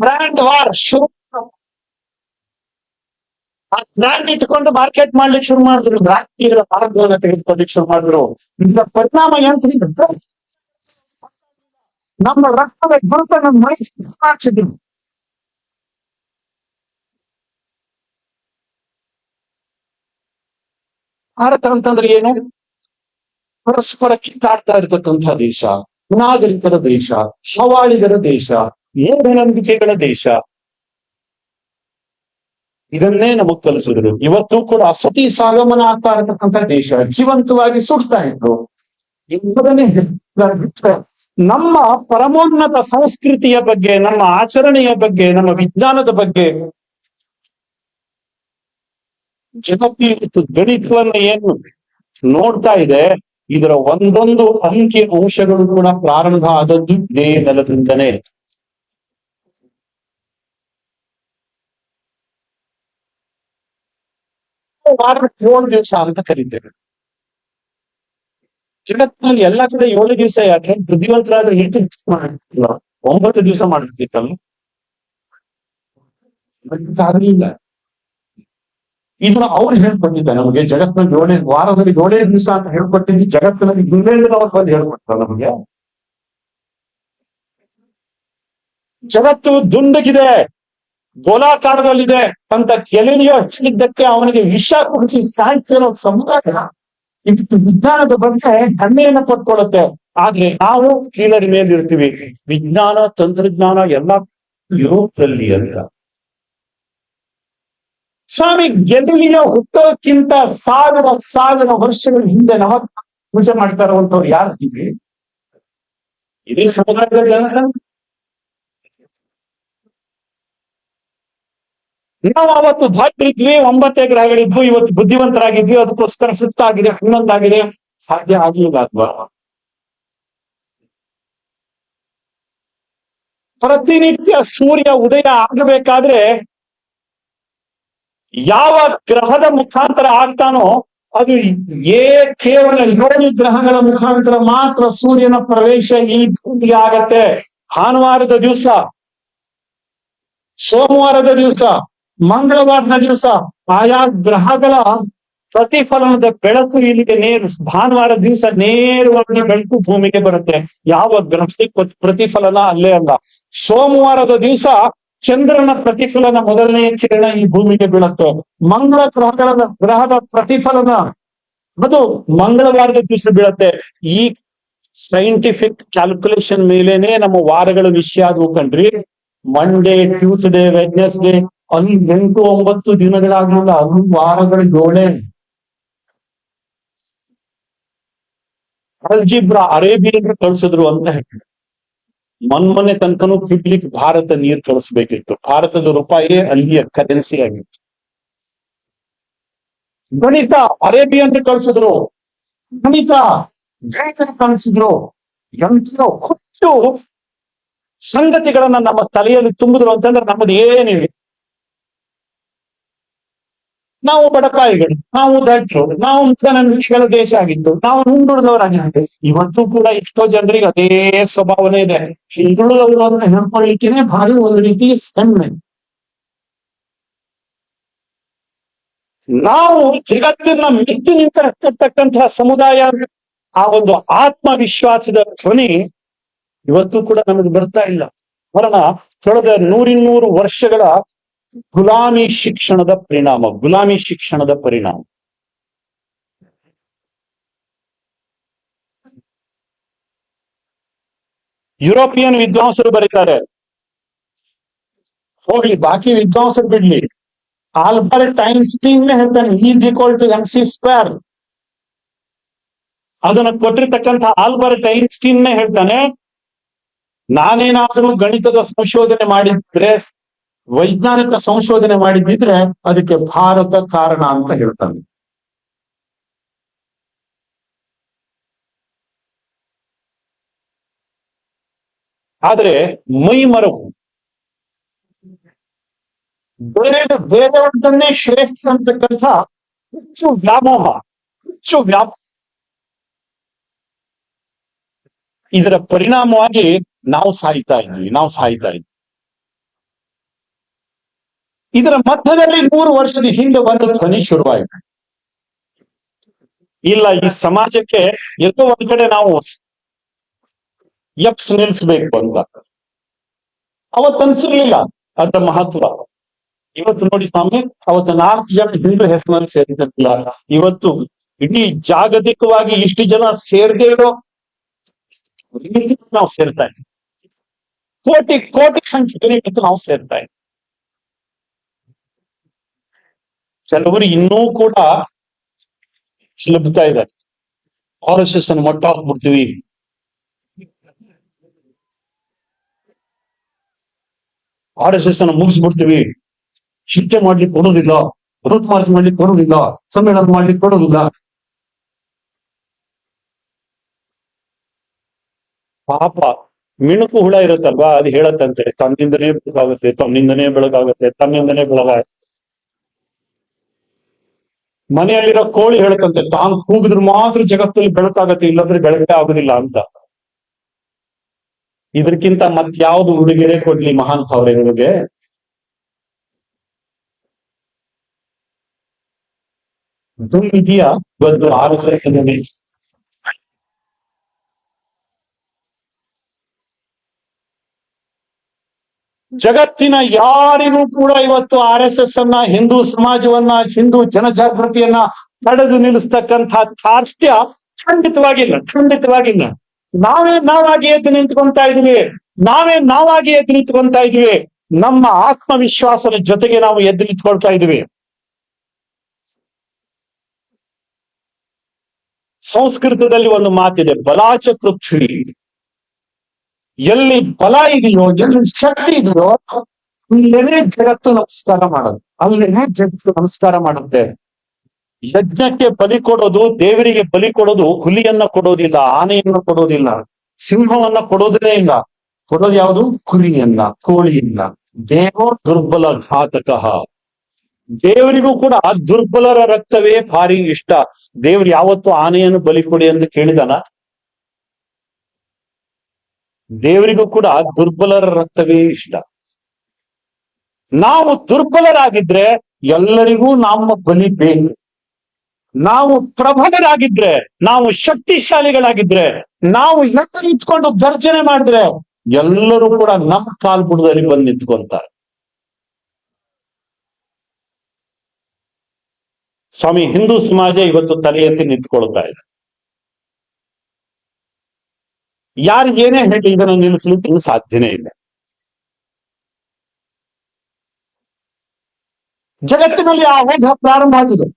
ಬ್ರ್ಯಾಂಡ್ ವಾರ್ ಶುರು, ಆ ಬ್ರ್ಯಾಂಡ್ ಇಟ್ಕೊಂಡು ಮಾರ್ಕೆಟ್ ಮಾಡ್ಲಿಕ್ಕೆ ಶುರು ಮಾಡಿದ್ರು, ರಾಷ್ಟ್ರೀಯ ಭಾರತವನ್ನ ತೆಗೆದುಕೊಳ್ಳಿಕ್ಕೆ ಶುರು ಮಾಡಿದ್ರು. ಇದರ ಪರಿಣಾಮ ಏನು? ನಮ್ಮ ರಕ್ತದ ಗುರುತನ್ನು ಹಾಕಿದ್ರು. ಭಾರತ ಅಂತಂದ್ರೆ ಏನು? ಪರಸ್ಪರ ಕಿತ್ತಾಡ್ತಾ ಇರ್ತಕ್ಕಂಥ ದೇಶ, ನಾಗರಿಕರ ದೇಶ, ಹವಾಳಿಗರ ದೇಶ, ಮೂಢನಂಬಿಕೆಗಳ ದೇಶ. ಇದನ್ನೇ ನಮಗ್ ಕಲಿಸಿದ್ರು. ಇವತ್ತು ಕೂಡ ಸತಿ ಸಾಗಮನ ಆಗ್ತಾ ಇರತಕ್ಕಂಥ ದೇಶ, ಜೀವಂತವಾಗಿ ಸುಡ್ತಾ ಇದ್ರು. ಇದನ್ನೇ ಬಿಟ್ರೆ ನಮ್ಮ ಪರಮೋನ್ನತ ಸಂಸ್ಕೃತಿಯ ಬಗ್ಗೆ, ನಮ್ಮ ಆಚರಣೆಯ ಬಗ್ಗೆ, ನಮ್ಮ ವಿಜ್ಞಾನದ ಬಗ್ಗೆ ಜಗತ್ತು ಇವತ್ತು ಗಣಿತವನ್ನ ಏನು ನೋಡ್ತಾ ಇದೆ, ಇದರ ಒಂದೊಂದು ಅಂಕಿ ಅಂಶಗಳು ಕೂಡ ಪ್ರಾರಂಭ ಆದದ್ದು ಇದೇ ನೆಲದಿಂದನೇ. ವಾರದ 7 ದಿವಸ ಅಂತ ಕರೀತೇವೆ. ಜಗತ್ತಿನಲ್ಲಿ ಎಲ್ಲಾ ಕಡೆ 7 ದಿವಸ ಯಾಕೆ? ಬುದ್ಧಿವಂತರಾದ್ರೆ 8 ದಿವಸ ಮಾಡ್ತಿಲ್ಲ, 9 ದಿವಸ ಮಾಡ್ತಿತ್ತಲ್ಲ. ಆಗ್ಲಿಲ್ಲ. ಇದನ್ನ ಅವ್ರು ಹೇಳ್ಕೊಟ್ಟಿದ್ದ ನಮಗೆ. ಜಗತ್ತಿನಲ್ಲಿ ವಾರದಲ್ಲಿ 7 ದಿವಸ ಅಂತ ಹೇಳ್ಕೊಟ್ಟಿದ್ದು ಜಗತ್ತಿನಲ್ಲಿ ಇಂಗ್ಲೆಂಡ್ ಅವ್ರು ಬಂದು ಹೇಳ್ಕೊಡ್ತಾರೆ ನಮಗೆ. ಜಗತ್ತು ದುಂಡಗಿದೆ, ಗೋಲಾಕಾರದಲ್ಲಿದೆ ಅಂತ ಕೆಲನಿಯೋ ಹೇಳಿದ್ದಕ್ಕೆ ಅವನಿಗೆ ವಿಷ ಕುಡಿಸಿ ಸಾಯಿಸಿರೋ ಸಮುದಾಯ ಇವತ್ತು ವಿಜ್ಞಾನದ ಬಗ್ಗೆ ಹೆಮ್ಮೆಯನ್ನು ಪಡ್ಕೊಳ್ಳುತ್ತೆ. ಆದ್ರೆ ನಾವು ಕೀಳರಿ ಮೇಲಿರ್ತೀವಿ. ವಿಜ್ಞಾನ ತಂತ್ರಜ್ಞಾನ ಎಲ್ಲ ಯುರೋಪ್ದಲ್ಲಿ ಅಂತ. ಸ್ವಾಮಿ ಗೆಲಿಲಿಯ ಹುಟ್ಟೋಕ್ಕಿಂತ ಸಾವಿರ ವರ್ಷಗಳ ಹಿಂದೆ ನಾವು ಪೂಜೆ ಮಾಡ್ತಾ ಇರುವಂತವ್ರು ಯಾರಿದ್ದೀವಿ? ಇದೇ ಸಮುದಾಯದ ಜನ. ನಾವು ಅವತ್ತು ಭಾಗ್ಯರಿದ್ವಿ, 9 ಗ್ರಹಗಳಿದ್ವು, ಇವತ್ತು ಬುದ್ಧಿವಂತರಾಗಿದ್ವಿ, ಅದಕ್ಕೋಸ್ಕರ ಸುತ್ತಾಗಿದೆ, ಹನ್ನೊಂದಾಗಿದೆ. ಸಾಧ್ಯ ಆಗ್ಲಿಲ್ಲ ಅಲ್ವಾ? ಪ್ರತಿನಿತ್ಯ ಸೂರ್ಯ ಉದಯ ಆಗಬೇಕಾದ್ರೆ ಯಾವ ಗ್ರಹದ ಮುಖಾಂತರ ಆಗ್ತಾನೋ ಅದು ಕೇವಲ 7 ಗ್ರಹಗಳ ಮುಖಾಂತರ ಮಾತ್ರ ಸೂರ್ಯನ ಪ್ರವೇಶ ಈ ಭೂಮಿಗೆ ಆಗತ್ತೆ. ಭಾನುವಾರದ ದಿವಸ, ಸೋಮವಾರದ ದಿವಸ, ಮಂಗಳವಾರದ ದಿವಸ ಆಯಾ ಗ್ರಹಗಳ ಪ್ರತಿಫಲನದ ಬೆಳಕು ಇಲ್ಲಿಗೆ ಭಾನುವಾರ ದಿವಸ ನೇರವಾಗಿ ಬೆಳಕು ಭೂಮಿಗೆ ಬರುತ್ತೆ. ಯಾವ ಗ್ರಹಕ್ಕೆ ಪ್ರತಿಫಲನ ಅಲ್ಲೇ ಅಲ್ಲ. ಸೋಮವಾರದ ದಿವಸ ಚಂದ್ರನ ಪ್ರತಿಫಲನ ಮೊದಲನೇ ಕಿರಣ ಈ ಭೂಮಿಗೆ ಬೀಳುತ್ತೆ. ಮಂಗಳ ಗ್ರಹದ ಪ್ರತಿಫಲನ ಅದು ಮಂಗಳವಾರದ ದಿವಸ ಬೀಳುತ್ತೆ. ಈ ಸೈಂಟಿಫಿಕ್ ಕ್ಯಾಲ್ಕುಲೇಷನ್ ಮೇಲೇನೆ ನಮ್ಮ ವಾರಗಳ ವಿಷಯ ಅದು ಕಂಡ್ರಿ. ಮಂಡೇ, ಟ್ಯೂಸ್ಡೇ, ವೆಡ್ನೆಸ್ಡೇ ಅಲ್ಲಿ 8-9 ದಿನಗಳಾಗಲಿಲ್ಲ, ಅದು ವಾರಗಳ 7. ಅಲ್ಜಿಬ್ರಾ ಅರೇಬಿಯನ್ರು ಕಳಿಸಿದ್ರು ಅಂತ ಹೇಳಿ. ಮೊನ್ನೆ ತನಕನೂ ಪಿಡ್ಲಿಕ್ಕೆ ಭಾರತ ನೀರು ಕಳಿಸ್ಬೇಕಿತ್ತು. ಭಾರತದ ರೂಪಾಯಿ ಅಲ್ಲಿಯ ಕರೆನ್ಸಿ ಆಗಿತ್ತು. ಗಣಿತ ಅರೇಬಿಯನ್ರು ಕಳಿಸಿದ್ರು, ಗಣಿತ ಕಳಿಸಿದ್ರು. ಎಂತ ಹುಟ್ಟು ಸಂಗತಿಗಳನ್ನ ನಮ್ಮ ತಲೆಯಲ್ಲಿ ತುಂಬಿದ್ರು ಅಂತಂದ್ರೆ ನಮ್ಮದು ಏನಿದೆ. ನಾವು ಬಡಪಾಯಿಗಳು, ನಾವು ದಡ್ರು, ನಾವು ವಿಷಯಗಳ ದೇಶ ಆಗಿತ್ತು, ನಾವು ಹಿಂದುಳಿದವರಾಗಿರುತ್ತೆ. ಇವತ್ತು ಕೂಡ ಎಷ್ಟೋ ಜನರಿಗೆ ಅದೇ ಸ್ವಭಾವನೆ ಇದೆ. ಹಿಂದುಳಿದವರು ಅಂತ ಹೇಳ್ಕೊಳ್ಳಿಕ್ಕೇನೆ ಭಾರಿ ಒಂದು ರೀತಿ ಹೆಮ್ಮೆ. ನಾವು ಜಗತ್ತಿನ ಮೆಟ್ಟಿ ನಿಂತಿರ್ತಕ್ಕಂತಹ ಸಮುದಾಯ, ಆ ಒಂದು ಆತ್ಮವಿಶ್ವಾಸದ ಧ್ವನಿ ಇವತ್ತು ಕೂಡ ನಮಗೆ ಬರ್ತಾ ಇಲ್ಲ. ಕಾರಣ ಕಳೆದ 100 ವರ್ಷಗಳ ಗುಲಾಮಿ ಶಿಕ್ಷಣದ ಪರಿಣಾಮ. ಯುರೋಪಿಯನ್ ವಿದ್ವಾಂಸರು ಬರೀತಾರೆ, ಹೋಗ್ಲಿ ಬಾಕಿ ವಿದ್ವಾಂಸರು ಬಿಡ್ಲಿ, ಆಲ್ಬರ್ಟ್ ಐನ್ಸ್ಟೀನ್ ಹೇಳ್ತಾನೆ E=mc². ಅದನ್ನ ಕೊಟ್ಟಿರ್ತಕ್ಕಂಥ ಆಲ್ಬರ್ಟ್ ಐನ್ಸ್ಟೀನ್ ಹೇಳ್ತಾನೆ, ನಾನೇನಾದ್ರೂ ಗಣಿತದ ಸಂಶೋಧನೆ ಮಾಡಿದ್ರೆ, ವೈಜ್ಞಾನಿಕ ಸಂಶೋಧನೆ ಮಾಡಿದ್ರೆ ಅದಕ್ಕೆ ಭಾರತ ಕಾರಣ ಅಂತ ಹೇಳ್ತಾನೆ. ಆದ್ರೆ ಮೈ ಮರವು ಬೇರೆಯವ್ರನ್ನೇ ಶ್ರೇಷ್ಠ ಅಂತಕ್ಕಂಥ ಹುಚ್ಚು ವ್ಯಾಮೋಹ, ಇದರ ಪರಿಣಾಮವಾಗಿ ನಾವು ಸಾಯ್ತಾ ಇದ್ವಿ. ಇದರ ಮಧ್ಯದಲ್ಲಿ 100 ವರ್ಷದ ಹಿಂದೆ ಒಂದು ಧ್ವನಿ ಶುರುವಾಯಿತು. ಇಲ್ಲ, ಈ ಸಮಾಜಕ್ಕೆ ಎಲ್ಲೋ ಒಂದ್ ಕಡೆ ನಾವು ನಿಲ್ಸ್ಬೇಕು ಅಂತ. ಅವತ್ತನ್ಸಿರ್ಲಿಲ್ಲ ಅದರ ಮಹತ್ವ. ಇವತ್ತು ನೋಡಿ ಸ್ವಾಮಿ, ಅವತ್ತು 4 ಜನ ಹಿಂದೂ ಹೆಸರಲ್ಲಿ ಸೇರಿದ್ದಿಲ್ಲ. ಇವತ್ತು ಇಡೀ ಜಾಗತಿಕವಾಗಿ ಇಷ್ಟು ಜನ ಸೇರದೇ ಇರೋ ನಾವು ಸೇರ್ತಾ ಇದ್ದೀವಿ. ಕೋಟಿ ಕೋಟಿ ಸಂಖ್ಯೆಯಲ್ಲಿ ಇವತ್ತು ನಾವು ಸೇರ್ತಾ ಇದ್ದೀವಿ. ಕೆಲವರು ಇನ್ನೂ ಕೂಡ ಸುಲಭತಾ ಇದ್ದಾರೆ. RSS ಅನ್ನು ಮಟ್ಟ ಹಾಕ್ಬಿಡ್ತೀವಿ, RSS ಅನ್ನು ಮುಗಿಸ್ಬಿಡ್ತೀವಿ, ಶಿಕ್ಷೆ ಮಾಡ್ಲಿಕ್ಕೆ ಕೊಡೋದಿಲ್ಲ, ರೂಟ್ ಮಾರ್ಚ್ ಮಾಡ್ಲಿಕ್ಕೆ ಕೊಡೋದಿಲ್ಲ, ಸಮ್ಮೇಳನ ಮಾಡ್ಲಿಕ್ಕೆ ಕೊಡೋದಿಲ್ಲ. ಪಾಪ ಮಿಣುಕು ಹುಳ ಇರುತ್ತಲ್ವಾ, ಅದು ಹೇಳತ್ತಂತೆ ತನ್ನಿಂದನೇ ಬೆಳಗಾಗುತ್ತೆ, ತನ್ನಿಂದನೇ ಬೆಳಗಾಗುತ್ತೆ, ತನ್ನಿಂದನೇ ಬೆಳಗಾಗುತ್ತೆ. ಮನೆಯಲ್ಲಿರೋ ಕೋಳಿ ಹೇಳುತ್ತಂತೆ ತಾನು ಕೂಗಿದ್ರು ಮಾತ್ರ ಜಗತ್ತಲ್ಲಿ ಬೆಳಕಾಗತ್ತೆ, ಇಲ್ಲಂದ್ರೆ ಬೆಳಕೇ ಆಗುದಿಲ್ಲ ಅಂತ. ಇದಕ್ಕಿಂತ ಮತ್ಯಾವ್ದು ಉಡುಗೊರೆ ಕೊಡ್ಲಿ ಮಹಾನ್ ಭಾವನೆಗಳಿಗೆ? ಇದೆಯಾ ಇವತ್ತು RSS ಜಗತ್ತಿನ ಯಾರಿಗೂ ಕೂಡ ಇವತ್ತು RSS ಅನ್ನ, ಹಿಂದೂ ಸಮಾಜವನ್ನ, ಹಿಂದೂ ಜನಜಾಗೃತಿಯನ್ನ ತಡೆದು ನಿಲ್ಲಿಸ್ತಕ್ಕಂಥ ಸಾಮರ್ಥ್ಯ ಖಂಡಿತವಾಗಿಲ್ಲ, ಖಂಡಿತವಾಗಿಲ್ಲ. ನಾವಾಗಿ ಎದ್ದು ನಿಂತ್ಕೊಂತಾ ಇದೀವಿ, ನಾವಾಗಿ ಎದ್ದು ನಿಂತ್ಕೊಂತಾ ಇದೀವಿ. ನಮ್ಮ ಆತ್ಮವಿಶ್ವಾಸದ ಜೊತೆಗೆ ನಾವು ಎದ್ದು ನಿಂತ್ಕೊಳ್ತಾ ಇದೀವಿ. ಸಂಸ್ಕೃತದಲ್ಲಿ ಒಂದು ಮಾತಿದೆ, ಬಲಾಚ ಪೃಥ್ವಿ. ಎಲ್ಲಿ ಬಲ ಇದೆಯೋ, ಎಲ್ಲಿ ಶಕ್ತಿ ಇದೆಯೋ, ಅಲ್ಲೇನೆ ಜಗತ್ತು ನಮಸ್ಕಾರ ಮಾಡೋದು, ಅಲ್ಲೇನೆ ಜಗತ್ತು ನಮಸ್ಕಾರ ಮಾಡುತ್ತೆ. ಯಜ್ಞಕ್ಕೆ ಬಲಿ ಕೊಡೋದು, ದೇವರಿಗೆ ಬಲಿ ಕೊಡೋದು, ಹುಲಿಯನ್ನ ಕೊಡೋದಿಲ್ಲ, ಆನೆಯನ್ನ ಕೊಡೋದಿಲ್ಲ, ಸಿಂಹವನ್ನ ಕೊಡೋದೇ ಇಲ್ಲ. ಕೊಡೋದು ಯಾವುದು? ಕುರಿಯನ್ನ, ಕೋಳಿಯನ್ನ. ದೇವೋ ದುರ್ಬಲ ಘಾತಕ. ದೇವರಿಗೂ ಕೂಡ ದುರ್ಬಲರ ರಕ್ತವೇ ಭಾರಿ ಇಷ್ಟ. ದೇವ್ರು ಯಾವತ್ತು ಆನೆಯನ್ನು ಬಲಿ ಕೊಡಿ ಎಂದು ಕೇಳಿದಾನ? ದೇವರಿಗೂ ಕೂಡ ದುರ್ಬಲರ ರಕ್ತವೇ ಇಷ್ಟ. ನಾವು ದುರ್ಬಲರಾಗಿದ್ರೆ ಎಲ್ಲರಿಗೂ ನಮ್ಮ ಬಲಿ ಬೇಕು. ನಾವು ಪ್ರಬಲರಾಗಿದ್ರೆ, ನಾವು ಶಕ್ತಿಶಾಲಿಗಳಾಗಿದ್ರೆ, ನಾವು ಎದ್ದು ನಿಂತ್ಕೊಂಡು ಗರ್ಜನೆ ಮಾಡಿದ್ರೆ ಎಲ್ಲರೂ ಕೂಡ ನಮ್ಮ ಕಾಲ್ಬುಡದಲ್ಲಿ ಬಂದು ನಿಂತ್ಕೊಂತಾರೆ. ಸ್ವಾಮಿ, ಹಿಂದೂ ಸಮಾಜ ಇವತ್ತು ತಲೆ ಎತ್ತಿ ನಿಂತ್ಕೊಳ್ತಾ ಇದೆ. ಯಾರಿಗೇನೇ ಹೇಳಿ ಇದನ್ನು ನಿಲ್ಲಿಸಲಿಕ್ಕೆ ಸಾಧ್ಯನೇ ಇಲ್ಲ. ಜಗತ್ತಿನಲ್ಲಿ ಆ ಹೋದ ಪ್ರಾರಂಭ ಆಗಿದೆ.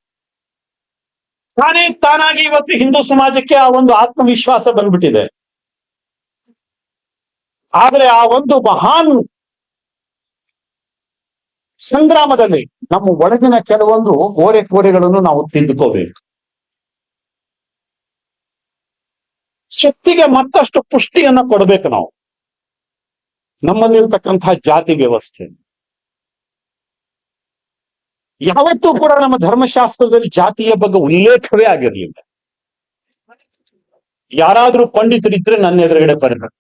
ತಾನಾಗಿ ಇವತ್ತು ಹಿಂದೂ ಸಮಾಜಕ್ಕೆ ಆ ಒಂದು ಆತ್ಮವಿಶ್ವಾಸ ಬಂದ್ಬಿಟ್ಟಿದೆ. ಆದ್ರೆ ಆ ಒಂದು ಮಹಾನ್ ಸಂಗ್ರಾಮದಲ್ಲಿ ನಮ್ಮ ಒಳಗಿನ ಕೆಲವೊಂದು ಓರೆಕೋರೆಗಳನ್ನು ನಾವು ತಿದ್ದುಕೋಬೇಕು. ಶಕ್ತಿಗೆ ಮತ್ತಷ್ಟು ಪುಷ್ಟಿಯನ್ನ ಕೊಡಬೇಕು ನಾವು. ನಮ್ಮಲ್ಲಿರ್ತಕ್ಕಂತಹ ಜಾತಿ ವ್ಯವಸ್ಥೆ ಯಾವತ್ತೂ ಕೂಡ ನಮ್ಮ ಧರ್ಮಶಾಸ್ತ್ರದಲ್ಲಿ ಜಾತಿಯ ಬಗ್ಗೆ ಉಲ್ಲೇಖವೇ ಆಗಿರಲಿಲ್ಲ. ಯಾರಾದ್ರೂ ಪಂಡಿತರಿದ್ರೆ ನನ್ನ ಎದುರುಗಡೆ ಬರಬೇಕು.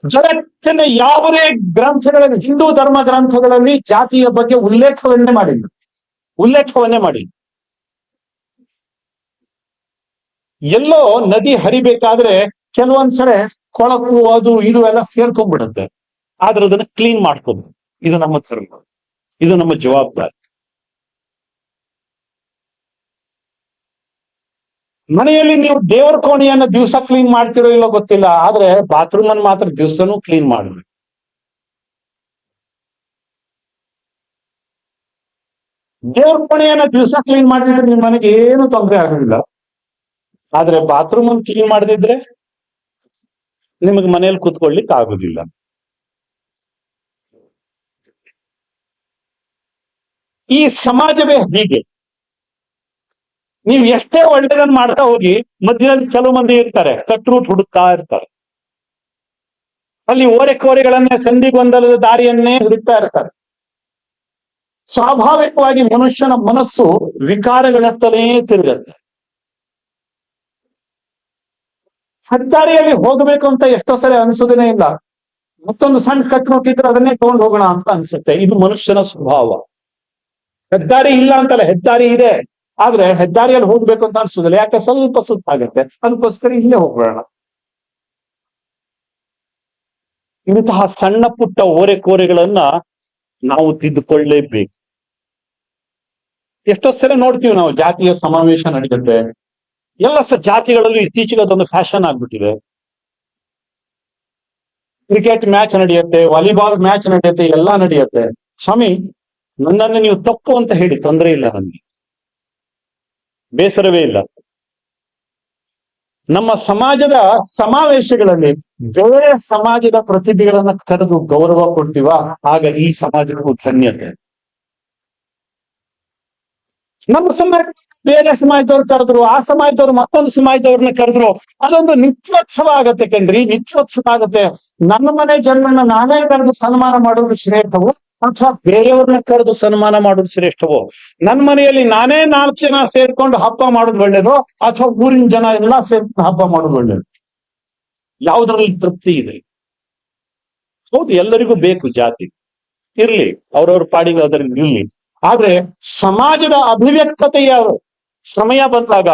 ಜಗತ್ತಿನ ಯಾವುದೇ ಗ್ರಂಥಗಳಲ್ಲಿ, ಹಿಂದೂ ಧರ್ಮ ಗ್ರಂಥಗಳಲ್ಲಿ ಜಾತಿಯ ಬಗ್ಗೆ ಉಲ್ಲೇಖವನ್ನೇ ಮಾಡಿಲ್ಲ. ಎಲ್ಲೋ ನದಿ ಹರಿಬೇಕಾದ್ರೆ ಕೆಲವೊಂದ್ಸಲ ಕೊಳಕು ಅದು ಇದು ಎಲ್ಲ ಸೇರ್ಕೊಂಡ್ಬಿಡುತ್ತೆ. ಆದ್ರೆ ಅದನ್ನ ಕ್ಲೀನ್ ಮಾಡ್ಕೋಬಹುದು. ಇದು ನಮ್ಮ ಧರ್ಮ, ಇದು ನಮ್ಮ ಜವಾಬ್ದಾರಿ. ಮನೆಯಲ್ಲಿ ನೀವು ದೇವರ ಕೋಣೆಯನ್ನ ದಿವಸ ಕ್ಲೀನ್ ಮಾಡ್ತಿರೋ ಇಲ್ಲೋ ಗೊತ್ತಿಲ್ಲ, ಆದ್ರೆ ಬಾತ್ರೂಮ್ ಅನ್ನು ಮಾತ್ರ ದಿವಸನೂ ಕ್ಲೀನ್ ಮಾಡ್ಬೇಕು. ದೇವ್ರ ಕೋಣೆಯನ್ನ ದಿವಸ ಕ್ಲೀನ್ ಮಾಡಿದ್ರೆ ನಿಮ್ ಮನೆಗೆ ಏನು ತೊಂದರೆ ಆಗೋದಿಲ್ಲ. ಆದ್ರೆ ಬಾತ್ರೂಮ್ ಅನ್ನು ಕ್ಲೀನ್ ಮಾಡದಿದ್ರೆ ನಿಮಗೆ ಮನೆಯಲ್ಲಿ ಕೂತ್ಕೊಳ್ಳಿಕ್ ಆಗುದಿಲ್ಲ. ಈ ಸಮಾಜವೇ ಹೀಗೆ. ನೀವು ಎಷ್ಟೇ ಒಳ್ಳೆದನ್ನ ಮಾಡ್ತಾ ಹೋಗಿ, ಮಧ್ಯದಲ್ಲಿ ಕೆಲವು ಮಂದಿ ಇರ್ತಾರೆ, ಕಟ್ರೂಟ್ ಹುಡುಕ್ತಾ ಇರ್ತಾರೆ. ಅಲ್ಲಿ ಓರೆಕೋರೆಗಳನ್ನೇ, ಸಂಧಿಗೊಂದಲದ ದಾರಿಯನ್ನೇ ಹುಡುಕ್ತಾ ಇರ್ತಾರೆ. ಸ್ವಾಭಾವಿಕವಾಗಿ ಮನುಷ್ಯನ ಮನಸ್ಸು ವಿಕಾರಗಳತ್ತಲೇ ತಿರುಗತ್ತೆ. ಹೆದ್ದಾರಿಯಲ್ಲಿ ಹೋಗಬೇಕು ಅಂತ ಎಷ್ಟೋ ಸಲ ಅನ್ಸೋದೇನೆ ಇಲ್ಲ. ಮತ್ತೊಂದು ಸಣ್ಣ ಕಟ್ಬಿಟ್ಟಿದ್ರೆ ಅದನ್ನೇ ತಗೊಂಡು ಹೋಗೋಣ ಅಂತ ಅನ್ಸುತ್ತೆ. ಇದು ಮನುಷ್ಯನ ಸ್ವಭಾವ. ಹೆದ್ದಾರಿ ಇಲ್ಲ ಅಂತಲ್ಲ, ಹೆದ್ದಾರಿ ಇದೆ, ಆದ್ರೆ ಹೆದ್ದಾರಿಯಲ್ಲಿ ಹೋಗ್ಬೇಕು ಅಂತ ಅನ್ಸೋದಿಲ್ಲ. ಯಾಕೆ? ಸ್ವಲ್ಪ ಸುತ್ತಾಗತ್ತೆ, ಅದಕ್ಕೋಸ್ಕರ ಇಲ್ಲೇ ಹೋಗೋಣ. ಇಂತಹ ಸಣ್ಣ ಪುಟ್ಟ ಓರೆಕೋರೆಗಳನ್ನ ನಾವು ತಿದ್ದುಕೊಳ್ಳೇಬೇಕು. ಎಷ್ಟೋ ಸಲ ನೋಡ್ತೀವಿ ನಾವು, ಜಾತಿಯ ಸಮಾವೇಶ ನಡೆಯುತ್ತೆ. ಎಲ್ಲ ಜಾತಿಗಳಲ್ಲೂ ಇತ್ತೀಚೆಗೆ ಅದೊಂದು ಫ್ಯಾಷನ್ ಆಗ್ಬಿಟ್ಟಿದೆ. ಕ್ರಿಕೆಟ್ ಮ್ಯಾಚ್ ನಡೆಯುತ್ತೆ, ವಾಲಿಬಾಲ್ ಮ್ಯಾಚ್ ನಡೆಯುತ್ತೆ, ಎಲ್ಲಾ ನಡೆಯುತ್ತೆ. ಸ್ವಾಮಿ, ನನ್ನನ್ನು ನೀವು ತಪ್ಪು ಅಂತ ಹೇಳಿ ತೊಂದರೆ ಇಲ್ಲ, ನನಗೆ ಬೇಸರವೇ ಇಲ್ಲ. ನಮ್ಮ ಸಮಾಜದ ಸಮಾವೇಶಗಳಲ್ಲಿ ಬೇರೆ ಸಮಾಜದ ಪ್ರತಿಭೆಗಳನ್ನ ಕರೆದು ಗೌರವ ಕೊಡ್ತೀವ, ಆಗ ಈ ಸಮಾಜಕ್ಕೂ ಧನ್ಯತೆ. ನಮ್ಮ ಸಮಾಜ ಬೇರೆ ಸಮಾಜದವ್ರು ಕರೆದ್ರು, ಆ ಸಮಾಜದವ್ರು ಮತ್ತೊಂದು ಸಮಾಜದವ್ರನ್ನ ಕರೆದ್ರು, ಅದೊಂದು ನಿತ್ಯೋತ್ಸವ ಆಗತ್ತೆ ಕಣ್ರಿ, ನಿತ್ಯೋತ್ಸವ ಆಗತ್ತೆ. ನನ್ನ ಮನೆ ಜನರನ್ನ ನಾನೇ ಕರೆದು ಸನ್ಮಾನ ಮಾಡೋದು ಶ್ರೇಷ್ಠವೋ ಅಥವಾ ಬೇರೆಯವ್ರನ್ನ ಕರೆದು ಸನ್ಮಾನ ಮಾಡೋದು ಶ್ರೇಷ್ಠವೋ? ನನ್ನ ಮನೆಯಲ್ಲಿ ನಾನೇ 4 ಜನ ಸೇರ್ಕೊಂಡು ಹಬ್ಬ ಮಾಡೋದು ಒಳ್ಳೇದು ಅಥವಾ ಊರಿನ ಜನ ಎಲ್ಲಾ ಸೇರ್ಕೊಂಡು ಹಬ್ಬ ಮಾಡೋದು ಒಳ್ಳೇದು? ಯಾವುದ್ರಲ್ಲಿ ತೃಪ್ತಿ ಇದೆ? ಹೌದು, ಎಲ್ಲರಿಗೂ ಬೇಕು ಜಾತಿ, ಇರ್ಲಿ, ಅವ್ರವ್ರ ಪಾಡಿಗೆ ಅದರಲ್ಲಿ ಇರ್ಲಿ. ಆದ್ರೆ ಸಮಾಜದ ಅಭಿವ್ಯಕ್ತತೆಯ ಸಮಯ ಬಂದಾಗ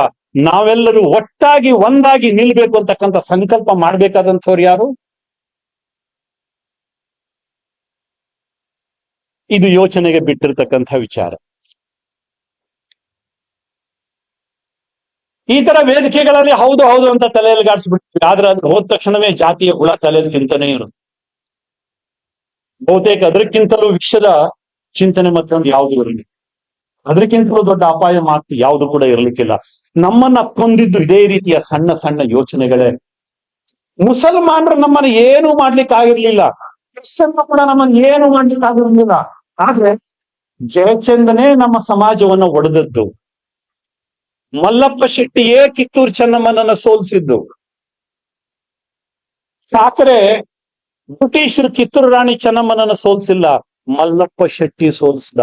ನಾವೆಲ್ಲರೂ ಒಟ್ಟಾಗಿ ಒಂದಾಗಿ ನಿಲ್ಬೇಕು ಅಂತಕ್ಕಂಥ ಸಂಕಲ್ಪ ಮಾಡ್ಬೇಕಾದಂಥವ್ರು ಯಾರು? ಇದು ಯೋಚನೆಗೆ ಬಿಟ್ಟಿರ್ತಕ್ಕಂಥ ವಿಚಾರ. ಈ ತರ ವೇದಿಕೆಗಳಲ್ಲಿ ಹೌದು ಹೌದು ಅಂತ ತಲೆಯಲ್ಲಿ ಗಾಡಿಸ್ಬಿಡ್ತೀವಿ, ಆದ್ರೆ ಅದು ಹೋದ ತಕ್ಷಣವೇ ಜಾತಿಯ ಹುಳ ತಲೆಯಲ್ಲಿ ತಿಂತಾನೆ ಇರುತ್ತೆ. ಬಹುತೇಕ ಅದಕ್ಕಿಂತಲೂ ವಿಷದ ಚಿಂತನೆ ಮತ್ತೊಂದು ಯಾವುದು ಇರಲಿ, ಅದಕ್ಕಿಂತಲೂ ದೊಡ್ಡ ಅಪಾಯ ಮಾತು ಯಾವುದು ಕೂಡ ಇರ್ಲಿಕ್ಕಿಲ್ಲ. ನಮ್ಮನ್ನ ಕೊಂದಿದ್ದು ಇದೇ ರೀತಿಯ ಸಣ್ಣ ಸಣ್ಣ ಯೋಚನೆಗಳೇ. ಮುಸಲ್ಮಾನರು ನಮ್ಮನ್ನ ಏನು ಮಾಡ್ಲಿಕ್ಕೆ ಆಗಿರ್ಲಿಲ್ಲ, ಕ್ರಿಶ್ಚಿಯನ್ ಕೂಡ ನಮ್ಮನ್ನ ಏನು ಮಾಡ್ಲಿಕ್ಕೆ ಆಗಿರ್ಲಿಲ್ಲ. ಆದ್ರೆ ಜಯಚಂದನೇ ನಮ್ಮ ಸಮಾಜವನ್ನ ಒಡೆದದ್ದು. ಮಲ್ಲಪ್ಪ ಶೆಟ್ಟಿಯೇ ಕಿತ್ತೂರು ಚೆನ್ನಮ್ಮನನ್ನ ಸೋಲಿಸಿದ್ದು. ಸಾಕರೆ ಬ್ರಿಟಿಷರು ಕಿತ್ತೂರು ರಾಣಿ ಚೆನ್ನಮ್ಮನನ್ನ ಸೋಲಿಸಿಲ್ಲ, ಮಲ್ಲಪ್ಪ ಶೆಟ್ಟಿ ಸೋಲಿಸಿದ.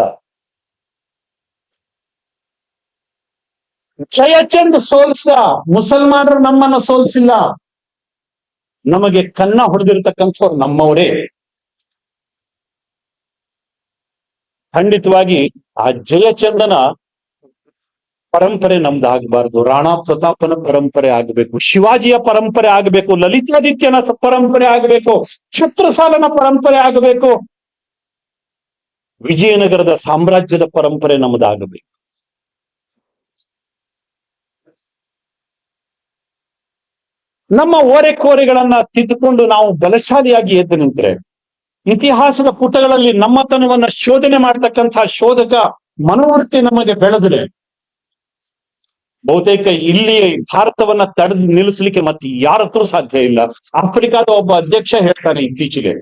ಜಯಚಂದ್ ಸೋಲಿಸಿದ, ಮುಸಲ್ಮಾನರು ನಮ್ಮನ್ನ ಸೋಲಿಸಿಲ್ಲ. ನಮಗೆ ಕನ್ನ ಹೊಡೆದಿರ್ತಕ್ಕಂಥವ್ರು ನಮ್ಮವರೇ. ಖಂಡಿತವಾಗಿ ಆ ಜಯಚಂದನ ಪರಂಪರೆ ನಮ್ದಾಗಬಾರ್ದು, ರಾಣಾ ಪ್ರತಾಪನ ಪರಂಪರೆ ಆಗಬೇಕು, ಶಿವಾಜಿಯ ಪರಂಪರೆ ಆಗಬೇಕು, ಲಲಿತಾದಿತ್ಯನ ಪರಂಪರೆ ಆಗಬೇಕು, ಛತ್ರಸಾಲನ ಪರಂಪರೆ ಆಗಬೇಕು, ವಿಜಯನಗರದ ಸಾಮ್ರಾಜ್ಯದ ಪರಂಪರೆ ನಮ್ಮದಾಗಬೇಕು. ನಮ್ಮ ಓರೆಕೋರೆಗಳನ್ನ ತಿದ್ದುಕೊಂಡು ನಾವು ಬಲಶಾಲಿಯಾಗಿ ಎದ್ದು ನಿಂತರೆ, ಇತಿಹಾಸದ ಪುಟಗಳಲ್ಲಿ ನಮ್ಮತನವನ್ನ ಶೋಧನೆ ಮಾಡ್ತಕ್ಕಂಥ ಶೋಧಕ ಮನೋವೃತ್ತಿ ನಮಗೆ ಬೆಳೆದರೆ, ಬಹುತೇಕ ಇಲ್ಲಿ ಭಾರತವನ್ನ ತಡೆದು ನಿಲ್ಲಿಸಲಿಕ್ಕೆ ಮತ್ತೆ ಯಾರ ಹತ್ರ ಸಾಧ್ಯ ಇಲ್ಲ. ಆಫ್ರಿಕಾದ ಒಬ್ಬ ಅಧ್ಯಕ್ಷ ಹೇಳ್ತಾನೆ ಇತ್ತೀಚೆಗೆ,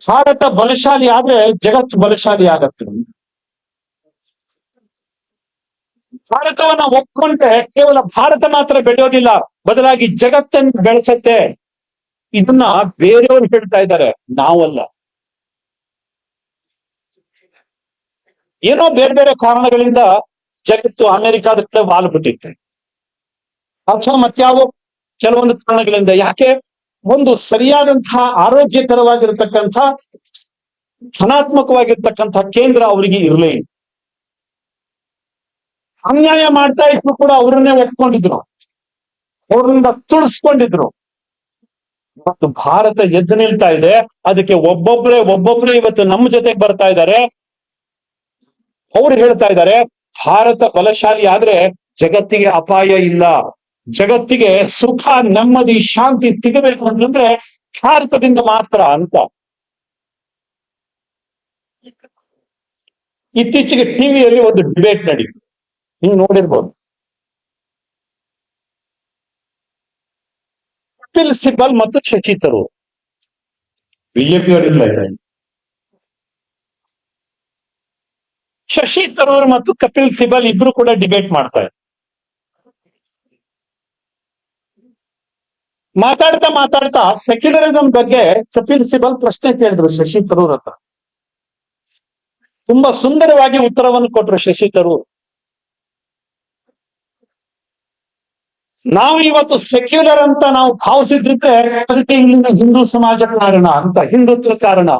ಭಾರತ ಬಲಶಾಲಿ ಆದ್ರೆ ಜಗತ್ತು ಬಲಶಾಲಿ ಆಗತ್ತೆ. ಭಾರತವನ್ನ ಒಪ್ಕೊಂಡ್ರೆ ಕೇವಲ ಭಾರತ ಮಾತ್ರ ಬೆಳೆಯೋದಿಲ್ಲ, ಬದಲಾಗಿ ಜಗತ್ತನ್ನು ಬೆಳೆಸತ್ತೆ. ಇದನ್ನ ಬೇರೆಯವರು ಹೇಳ್ತಾ ಇದ್ದಾರೆ, ನಾವಲ್ಲ. ಏನೋ ಬೇರೆ ಬೇರೆ ಕಾರಣಗಳಿಂದ ಜಗತ್ತು ಅಮೆರಿಕಾದ ಕಡೆ ವಾಲು ಬಿಟ್ಟಿತ್ತೆ, ಅಥವಾ ಮತ್ಯಾವ ಕೆಲವೊಂದು ಕಾರಣಗಳಿಂದ. ಯಾಕೆ? ಒಂದು ಸರಿಯಾದಂತಹ ಆರೋಗ್ಯಕರವಾಗಿರ್ತಕ್ಕಂಥ ಧನಾತ್ಮಕವಾಗಿರ್ತಕ್ಕಂಥ ಕೇಂದ್ರ ಅವರಿಗೆ ಇರಲೇ ಇಲ್ಲ. ಅನ್ಯಾಯ ಮಾಡ್ತಾ ಇದ್ರು ಕೂಡ ಅವರನ್ನೇ ಒಪ್ಕೊಂಡಿದ್ರು, ಅವರಿಂದ ತುಳಿಸ್ಕೊಂಡಿದ್ರು. ಮತ್ತು ಭಾರತ ಎದ್ದು ನಿಲ್ತಾ ಇದೆ, ಅದಕ್ಕೆ ಒಬ್ಬೊಬ್ರೆ ಇವತ್ತು ನಮ್ಮ ಜೊತೆಗೆ ಬರ್ತಾ ಇದ್ದಾರೆ. ಅವ್ರು ಹೇಳ್ತಾ ಇದ್ದಾರೆ, ಭಾರತ ಬಲಶಾಲಿ ಆದ್ರೆ ಜಗತ್ತಿಗೆ ಅಪಾಯ ಇಲ್ಲ, ಜಗತ್ತಿಗೆ ಸುಖ ನೆಮ್ಮದಿ ಶಾಂತಿ ಸಿಗಬೇಕು ಅಂತಂದ್ರೆ ಭಾರತದಿಂದ ಮಾತ್ರ ಅಂತ. ಇತ್ತೀಚೆಗೆ ಟಿವಿಯಲ್ಲಿ ಒಂದು ಡಿಬೇಟ್ ನಡೀತು, ನೀವು ನೋಡಿರ್ಬೋದು. ಕಪಿಲ್ ಸಿಬಲ್ ಮತ್ತು ಶಶಿ ತರೂರ್, ಬಿಜೆಪಿಯವರಿಲ್ಲ ಇದರಲ್ಲಿ. ಶಶಿ ತರೂರ್ ಮತ್ತು ಕಪಿಲ್ ಸಿಬಲ್ ಇಬ್ರು ಕೂಡ ಡಿಬೇಟ್ ಮಾಡ್ತಾರೆ. ಮಾತಾಡ್ತಾ ಸೆಕ್ಯುಲರಿಸಂ ಬಗ್ಗೆ ಕಪಿಲ್ ಸಿಬಲ್ ಪ್ರಶ್ನೆ ಕೇಳಿದ್ರು ಶಶಿ ತರೂರ್ ಹತ್ರ. ತುಂಬಾ ಸುಂದರವಾಗಿ ಉತ್ತರವನ್ನು ಕೊಟ್ರು ಶಶಿ ತರೂರ್. ನಾವು ಇವತ್ತು ಸೆಕ್ಯುಲರ್ ಅಂತ ನಾವು ಭಾವಿಸಿದ್ರೆ ಅದಕ್ಕೆ ಇಲ್ಲಿನ ಹಿಂದೂ ಸಮಾಜ ಕಾರಣ ಅಂತ, ಹಿಂದುತ್ವ ಕಾರಣ.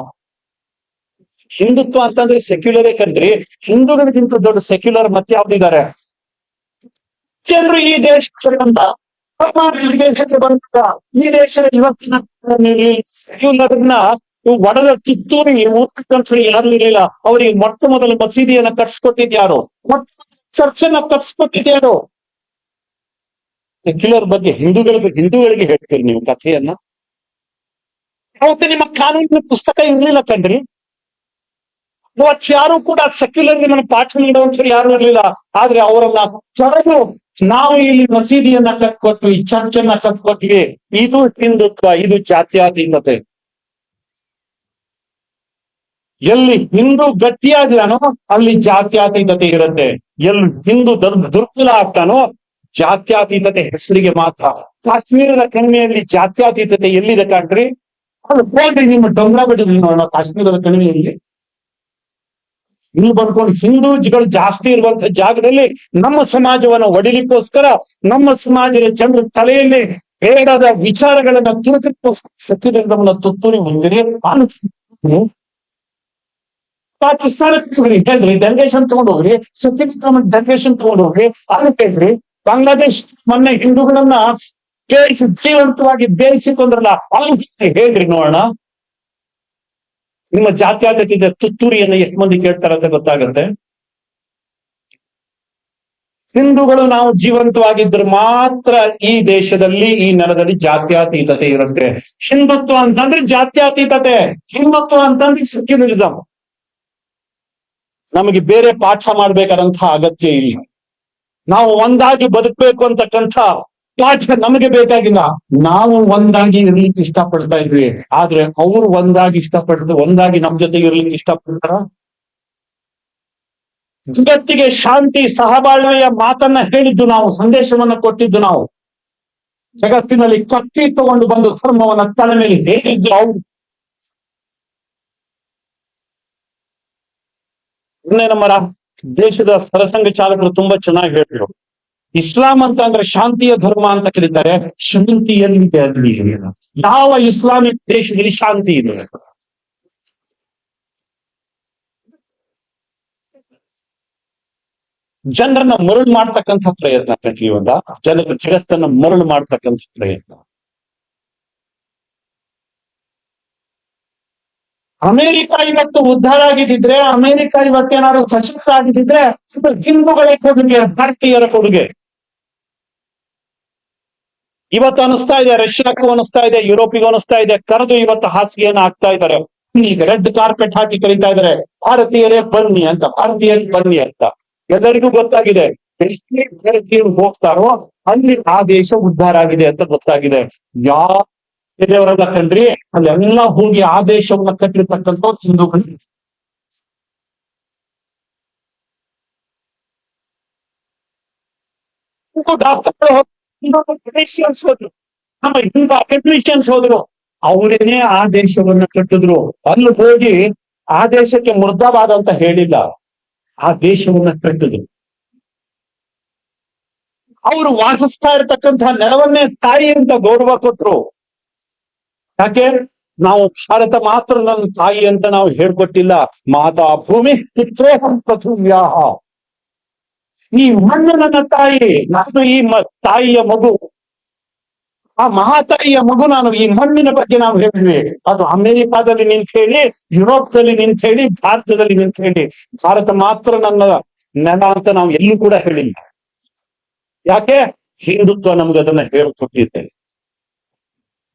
ಹಿಂದುತ್ವ ಅಂತಂದ್ರೆ ಸೆಕ್ಯುಲರೇ ಕಣ್ರಿ. ಹಿಂದೂಗಳಿಗಿಂತ ದೊಡ್ಡ ಸೆಕ್ಯುಲರ್ ಮತ್ತೆ ಯಾವ್ದಿದ್ದಾರೆ? ಜನರು ಈ ದೇಶಕ್ಕೆ ಬಂದ ಈ ದೇಶದ ಇವತ್ತಿನ ಸೆಕ್ಯುಲರ್ನ ಒಡೆದ ಕಿತ್ತೂರಿ ಊಟಕ್ಕಂತೂ ಯಾರು ಇರಲಿಲ್ಲ. ಅವರಿಗೆ ಮೊಟ್ಟ ಮೊದಲ ಮಸೀದಿಯನ್ನ ಕಟ್ಸ್ಕೊಟ್ಟಿದ್ಯಾರು? ಚರ್ಚನ್ನ ಕಟ್ಸ್ಕೊಟ್ಟಿದ್ಯಾರು? ಸೆಕ್ಯುಲರ್ ಬಗ್ಗೆ ಹಿಂದೂಗಳಿಗೆ ಹೇಳ್ತೀರಿ ನೀವು ಕಥೆಯನ್ನ? ಅವತ್ತು ನಿಮ್ಮ ಕಾನೂನಿನ ಪುಸ್ತಕ ಇರ್ಲಿಲ್ಲ ಕಣ್ರಿ. ಇವತ್ತು ಯಾರು ಕೂಡ ಸೆಕ್ಯುಲರ್ ನಮಗೆ ಪಾಠ ನೀಡುವಂತರು ಯಾರು ಇರ್ಲಿಲ್ಲ. ಆದ್ರೆ ಅವರನ್ನ ತೊರೆದು ನಾವು ಇಲ್ಲಿ ಮಸೀದಿಯನ್ನ ಕಟ್ಕೊಟ್ವಿ, ಚರ್ಚ್ ಅನ್ನ ಕಟ್ಕೊಟ್ವಿ. ಇದು ಹಿಂದುತ್ವ, ಇದು ಜಾತ್ಯತೀತತೆ. ಎಲ್ಲಿ ಹಿಂದೂ ಗಟ್ಟಿಯಾಗಿದಾನೋ ಅಲ್ಲಿ ಜಾತ್ಯತೀತತೆ ಇರುತ್ತೆ. ಎಲ್ಲಿ ಹಿಂದೂ ದುರ್ಬಲ ಆಗ್ತಾನೋ ಜಾತ್ಯತೀತತೆ ಹೆಸರಿಗೆ ಮಾತ್ರ. ಕಾಶ್ಮೀರದ ಕಣಿವೆಯಲ್ಲಿ ಜಾತ್ಯತೀತತೆ ಎಲ್ಲಿದೆ ಕಾಣ್ರಿ? ಅದು ಹೋಗ್ರಿ ನಿಮ್ಮ ಡೊಂಗ್ರ ಬಿಟ್ಟಿದ್ರಿ ನೋಡೋಣ ಕಾಶ್ಮೀರದ ಕಣಿವೆಯಲ್ಲಿ. ಇಲ್ಲಿ ಬಂದ್ಕೊಂಡು ಹಿಂದೂಗಳು ಜಾಸ್ತಿ ಇರುವಂತ ಜಾಗದಲ್ಲಿ ನಮ್ಮ ಸಮಾಜವನ್ನು ಒಡಿಲಿಕ್ಕೋಸ್ಕರ, ನಮ್ಮ ಸಮಾಜದ ಜನರ ತಲೆಯಲ್ಲಿ ಬೇಡದ ವಿಚಾರಗಳನ್ನ ತುರುಕಕ್ಕೋಸ್ಕರ ಸತ್ಯದವನ್ನ ತುತ್ತೂರಿ ಮುಂದಿರಿ. ಪಾಕಿಸ್ತಾನಕ್ಕೆ ಹೇಳ್ರಿ ಡೆಲಿಗೇಷನ್ ತಗೊಂಡೋಗ್ರಿ, ಸತ್ಯಕ್ಕೆ ಡೆಲಿಗೇಷನ್ ತಗೊಂಡೋಗ್ರಿ. ಅದಕ್ಕೆ ಬಾಂಗ್ಲಾದೇಶ್ ಮೊನ್ನೆ ಹಿಂದೂಗಳನ್ನ ಜೀವಂತವಾಗಿ ಬೇಯಿಸಿಕೊಂಡ್ರಲ್ಲ, ಅಲ್ಲಿ ಹೇಳ್ರಿ ನೋಡೋಣ. ನಿಮ್ಮ ಜಾತ್ಯತೀತ ತುತ್ತೂರಿಯನ್ನ ಎಷ್ಟು ಮಂದಿ ಕೇಳ್ತಾರೆ ಅಂತ ಗೊತ್ತಾಗತ್ತೆ. ಹಿಂದೂಗಳು ನಾವು ಜೀವಂತವಾಗಿದ್ರೆ ಮಾತ್ರ ಈ ದೇಶದಲ್ಲಿ, ಈ ನೆಲದಲ್ಲಿ ಜಾತ್ಯತೀತತೆ ಇರುತ್ತೆ. ಹಿಂದುತ್ವ ಅಂತಂದ್ರೆ ಜಾತ್ಯತೀತತೆ, ಹಿಂದುತ್ವ ಅಂತಂದ್ರೆ ಸೆಕ್ಯುಲರಿಸಂ. ನಮಗೆ ಬೇರೆ ಪಾಠ ಮಾಡ್ಬೇಕಾದಂತಹ ಅಗತ್ಯ ಇಲ್ಲ. ನಾವು ಒಂದಾಗಿ ಬದುಕಬೇಕು ಅಂತಕ್ಕಂಥ ಪಾಠ ನಮಗೆ ಬೇಕಾಗಿಲ್ಲ. ನಾವು ಒಂದಾಗಿ ಇರ್ಲಿಕ್ಕೆ ಇಷ್ಟಪಡ್ತಾ ಇದ್ವಿ. ಆದ್ರೆ ಅವರು ಒಂದಾಗಿ ನಮ್ ಜೊತೆಗೆ ಇರ್ಲಿಕ್ಕೆ ಇಷ್ಟಪಡ್ತಾರ? ಜಗತ್ತಿಗೆ ಶಾಂತಿ ಸಹಬಾಳ್ವೆಯ ಮಾತನ್ನ ಹೇಳಿದ್ದು ನಾವು, ಸಂದೇಶವನ್ನ ಕೊಟ್ಟಿದ್ದು ನಾವು. ಜಗತ್ತಿನಲ್ಲಿ ಕತ್ತಿ ತಗೊಂಡು ಬಂದು ಧರ್ಮವನ್ನ ತಲೆ ಮೇಲೆ ಹೇಳಿದ್ದು ಅವರು. ನಮ್ಮ ದೇಶದ ಸರಸಂಘ ಚಾಲಕರು ತುಂಬಾ ಚೆನ್ನಾಗಿ ಹೇಳಿದ್ರು. ಇಸ್ಲಾಂ ಅಂತ ಅಂದ್ರೆ ಶಾಂತಿಯ ಧರ್ಮ ಅಂತ ಕರೀತಾರೆ. ಶಾಂತಿ ಎಲ್ಲಿದೆ ಅಲ್ಲಿ? ಯಾವ ಇಸ್ಲಾಮಿಕ್ ದೇಶದಲ್ಲಿ ಶಾಂತಿ ಇದೆ? ಜನರನ್ನ ಮರಳು ಮಾಡ್ತಕ್ಕಂಥ ಪ್ರಯತ್ನ ಕಟ್ಟಿ ಇವಾಗ ಜಗತ್ತನ್ನ ಮರಳು ಮಾಡ್ತಕ್ಕಂಥ ಪ್ರಯತ್ನ. ಅಮೆರಿಕ ಇವತ್ತು ಉದ್ಧಾರ ಆಗಿದ್ದಿದ್ರೆ, ಅಮೆರಿಕ ಇವತ್ತೇನಾದ್ರು ಸಶಕ್ತ ಆಗಿದ್ದಿದ್ರೆ ಹಿಂದೂಗಳೇ ಕೊಡುಗೆ, ಭಾರತೀಯರ ಕೊಡುಗೆ. ಇವತ್ತು ಅನಿಸ್ತಾ ಇದೆ, ರಷ್ಯಾಕ್ಕೂ ಅನಿಸ್ತಾ ಇದೆ, ಯುರೋಪಿಗೂ ಅನಿಸ್ತಾ ಇದೆ, ಕರೆದು ಇವತ್ತು ಹಾಸಿಗೆಯನ್ನ ಹಾಕ್ತಾ ಇದ್ದಾರೆ. ಈಗ ರೆಡ್ ಕಾರ್ಪೆಟ್ ಹಾಕಿ ಕರೀತಾ ಇದ್ದಾರೆ, ಭಾರತೀಯರೇ ಬನ್ನಿ ಅಂತ, ಭಾರತೀಯರೇ ಬನ್ನಿ ಅಂತ. ಎಲ್ಲರಿಗೂ ಗೊತ್ತಾಗಿದೆ, ಭಾರತೀಯರು ಹೋಗ್ತಾರೋ ಅಲ್ಲಿ ಆ ದೇಶ ಉದ್ಧಾರ ಆಗಿದೆ ಅಂತ ಗೊತ್ತಾಗಿದೆ. ಬೇರೆಯವರೆಲ್ಲ ಕಂಡ್ರಿ ಅಲ್ಲೆಲ್ಲ ಹೋಗಿ ಆ ದೇಶವನ್ನ ಕಟ್ಟಿರ್ತಕ್ಕಂಥ ಹಿಂದೂಗಳು. ನಮ್ಮ ಹಿಂದೂ ಅಕಾಡೆಮಿಷಿಯನ್ಸ್ ಹೋದ್ರು, ಅವರೇನೆ ಆ ದೇಶವನ್ನ ಕಟ್ಟಿದ್ರು. ಅಲ್ಲಿ ಹೋಗಿ ಆ ದೇಶಕ್ಕೆ ಮುರ್ದಾಬಾದ್ ಅಂತ ಹೇಳಿಲ್ಲ, ಆ ದೇಶವನ್ನ ಕಟ್ಟಿದ್ರು. ಅವರು ವಾಸಿಸ್ತಾ ಇರತಕ್ಕಂತಹ ನೆಲವನ್ನೇ ತಾಯಿ ಅಂತ ಗೌರವ ಕೊಟ್ರು. ಯಾಕೆ? ನಾವು ಭಾರತ ಮಾತ್ರ ನನ್ನ ತಾಯಿ ಅಂತ ನಾವು ಹೇಳ್ಕೊಟ್ಟಿಲ್ಲ. ಮಾತಾ ಭೂಮಿ ಪಿತ್ರೋಹಂ ಪೃಥಿವ್ಯಾಹ. ಈ ಮಣ್ಣು ನನ್ನ ತಾಯಿ, ನಾನು ಈ ತಾಯಿಯ ಮಗು, ಆ ಮಹಾತಾಯಿಯ ಮಗು ನಾನು. ಈ ಮಣ್ಣಿನ ಬಗ್ಗೆ ನಾವು ಹೇಳಿದ್ವಿ. ಅದು ಅಮೆರಿಕಾದಲ್ಲಿ ನಿಂತ ಹೇಳಿ, ಯುರೋಪ್ದಲ್ಲಿ ನಿಂತ ಹೇಳಿ, ಭಾರತದಲ್ಲಿ ನಿಂತ ಹೇಳಿ, ಭಾರತ ಮಾತ್ರ ನನ್ನ ನೆಲ ಅಂತ ನಾವು ಎಲ್ಲೂ ಕೂಡ ಹೇಳಿಲ್ಲ. ಯಾಕೆ? ಹಿಂದುತ್ವ ನಮ್ಗೆ ಅದನ್ನ ಹೇಳ್ಕೊಟ್ಟಿದೆ.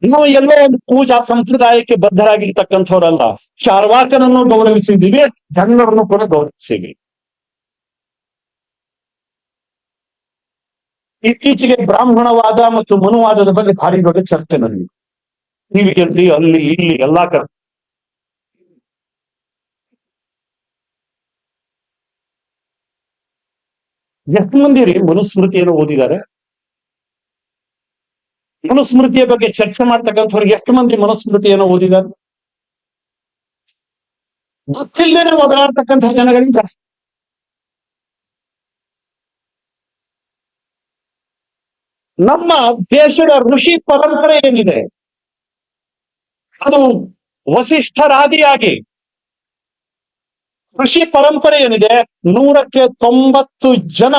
ನಾವು ಎಲ್ಲೋ ಒಂದು ಪೂಜಾ ಸಂಪ್ರದಾಯಕ್ಕೆ ಬದ್ಧರಾಗಿರ್ತಕ್ಕಂಥವ್ರಲ್ಲ. ಚಾರ್ವಾಕನನ್ನು ಗೌರವಿಸಿದ್ದೀವಿ, ಜನರನ್ನು ಕೂಡ ಗೌರವಿಸಿದ್ವಿ. ಇತ್ತೀಚೆಗೆ ಬ್ರಾಹ್ಮಣವಾದ ಮತ್ತು ಮನುವಾದದ ಬಗ್ಗೆ ಭಾರಿ ದೊಡ್ಡ ಚರ್ಚೆ ನಡೆದಿದೆ. ಟಿವಿಯಲ್ಲಿ, ಅಲ್ಲಿ ಇಲ್ಲಿ ಎಲ್ಲಾ ಕಡೆ. ಎಷ್ಟು ಮಂದಿ ರೀ ಮನುಸ್ಮೃತಿಯನ್ನು ಓದಿದ್ದಾರೆ? ಮನುಸ್ಮೃತಿಯ ಬಗ್ಗೆ ಚರ್ಚೆ ಮಾಡ್ತಕ್ಕಂಥವ್ರು ಎಷ್ಟು ಮಂದಿ ಮನುಸ್ಮೃತಿಯನ್ನು ಓದಿದ್ದಾರೆ? ಗೊತ್ತಿಲ್ಲದೇನೆ ಓದಾಡ್ತಕ್ಕಂಥ ಜನಗಳಿಗೆ ಜಾಸ್ತಿ. ನಮ್ಮ ದೇಶದ ಋಷಿ ಪರಂಪರೆ ಏನಿದೆ, ಅದು ವಸಿಷ್ಠರಾದಿಯಾಗಿ ಋಷಿ ಪರಂಪರೆ ಏನಿದೆ, 190 ಜನ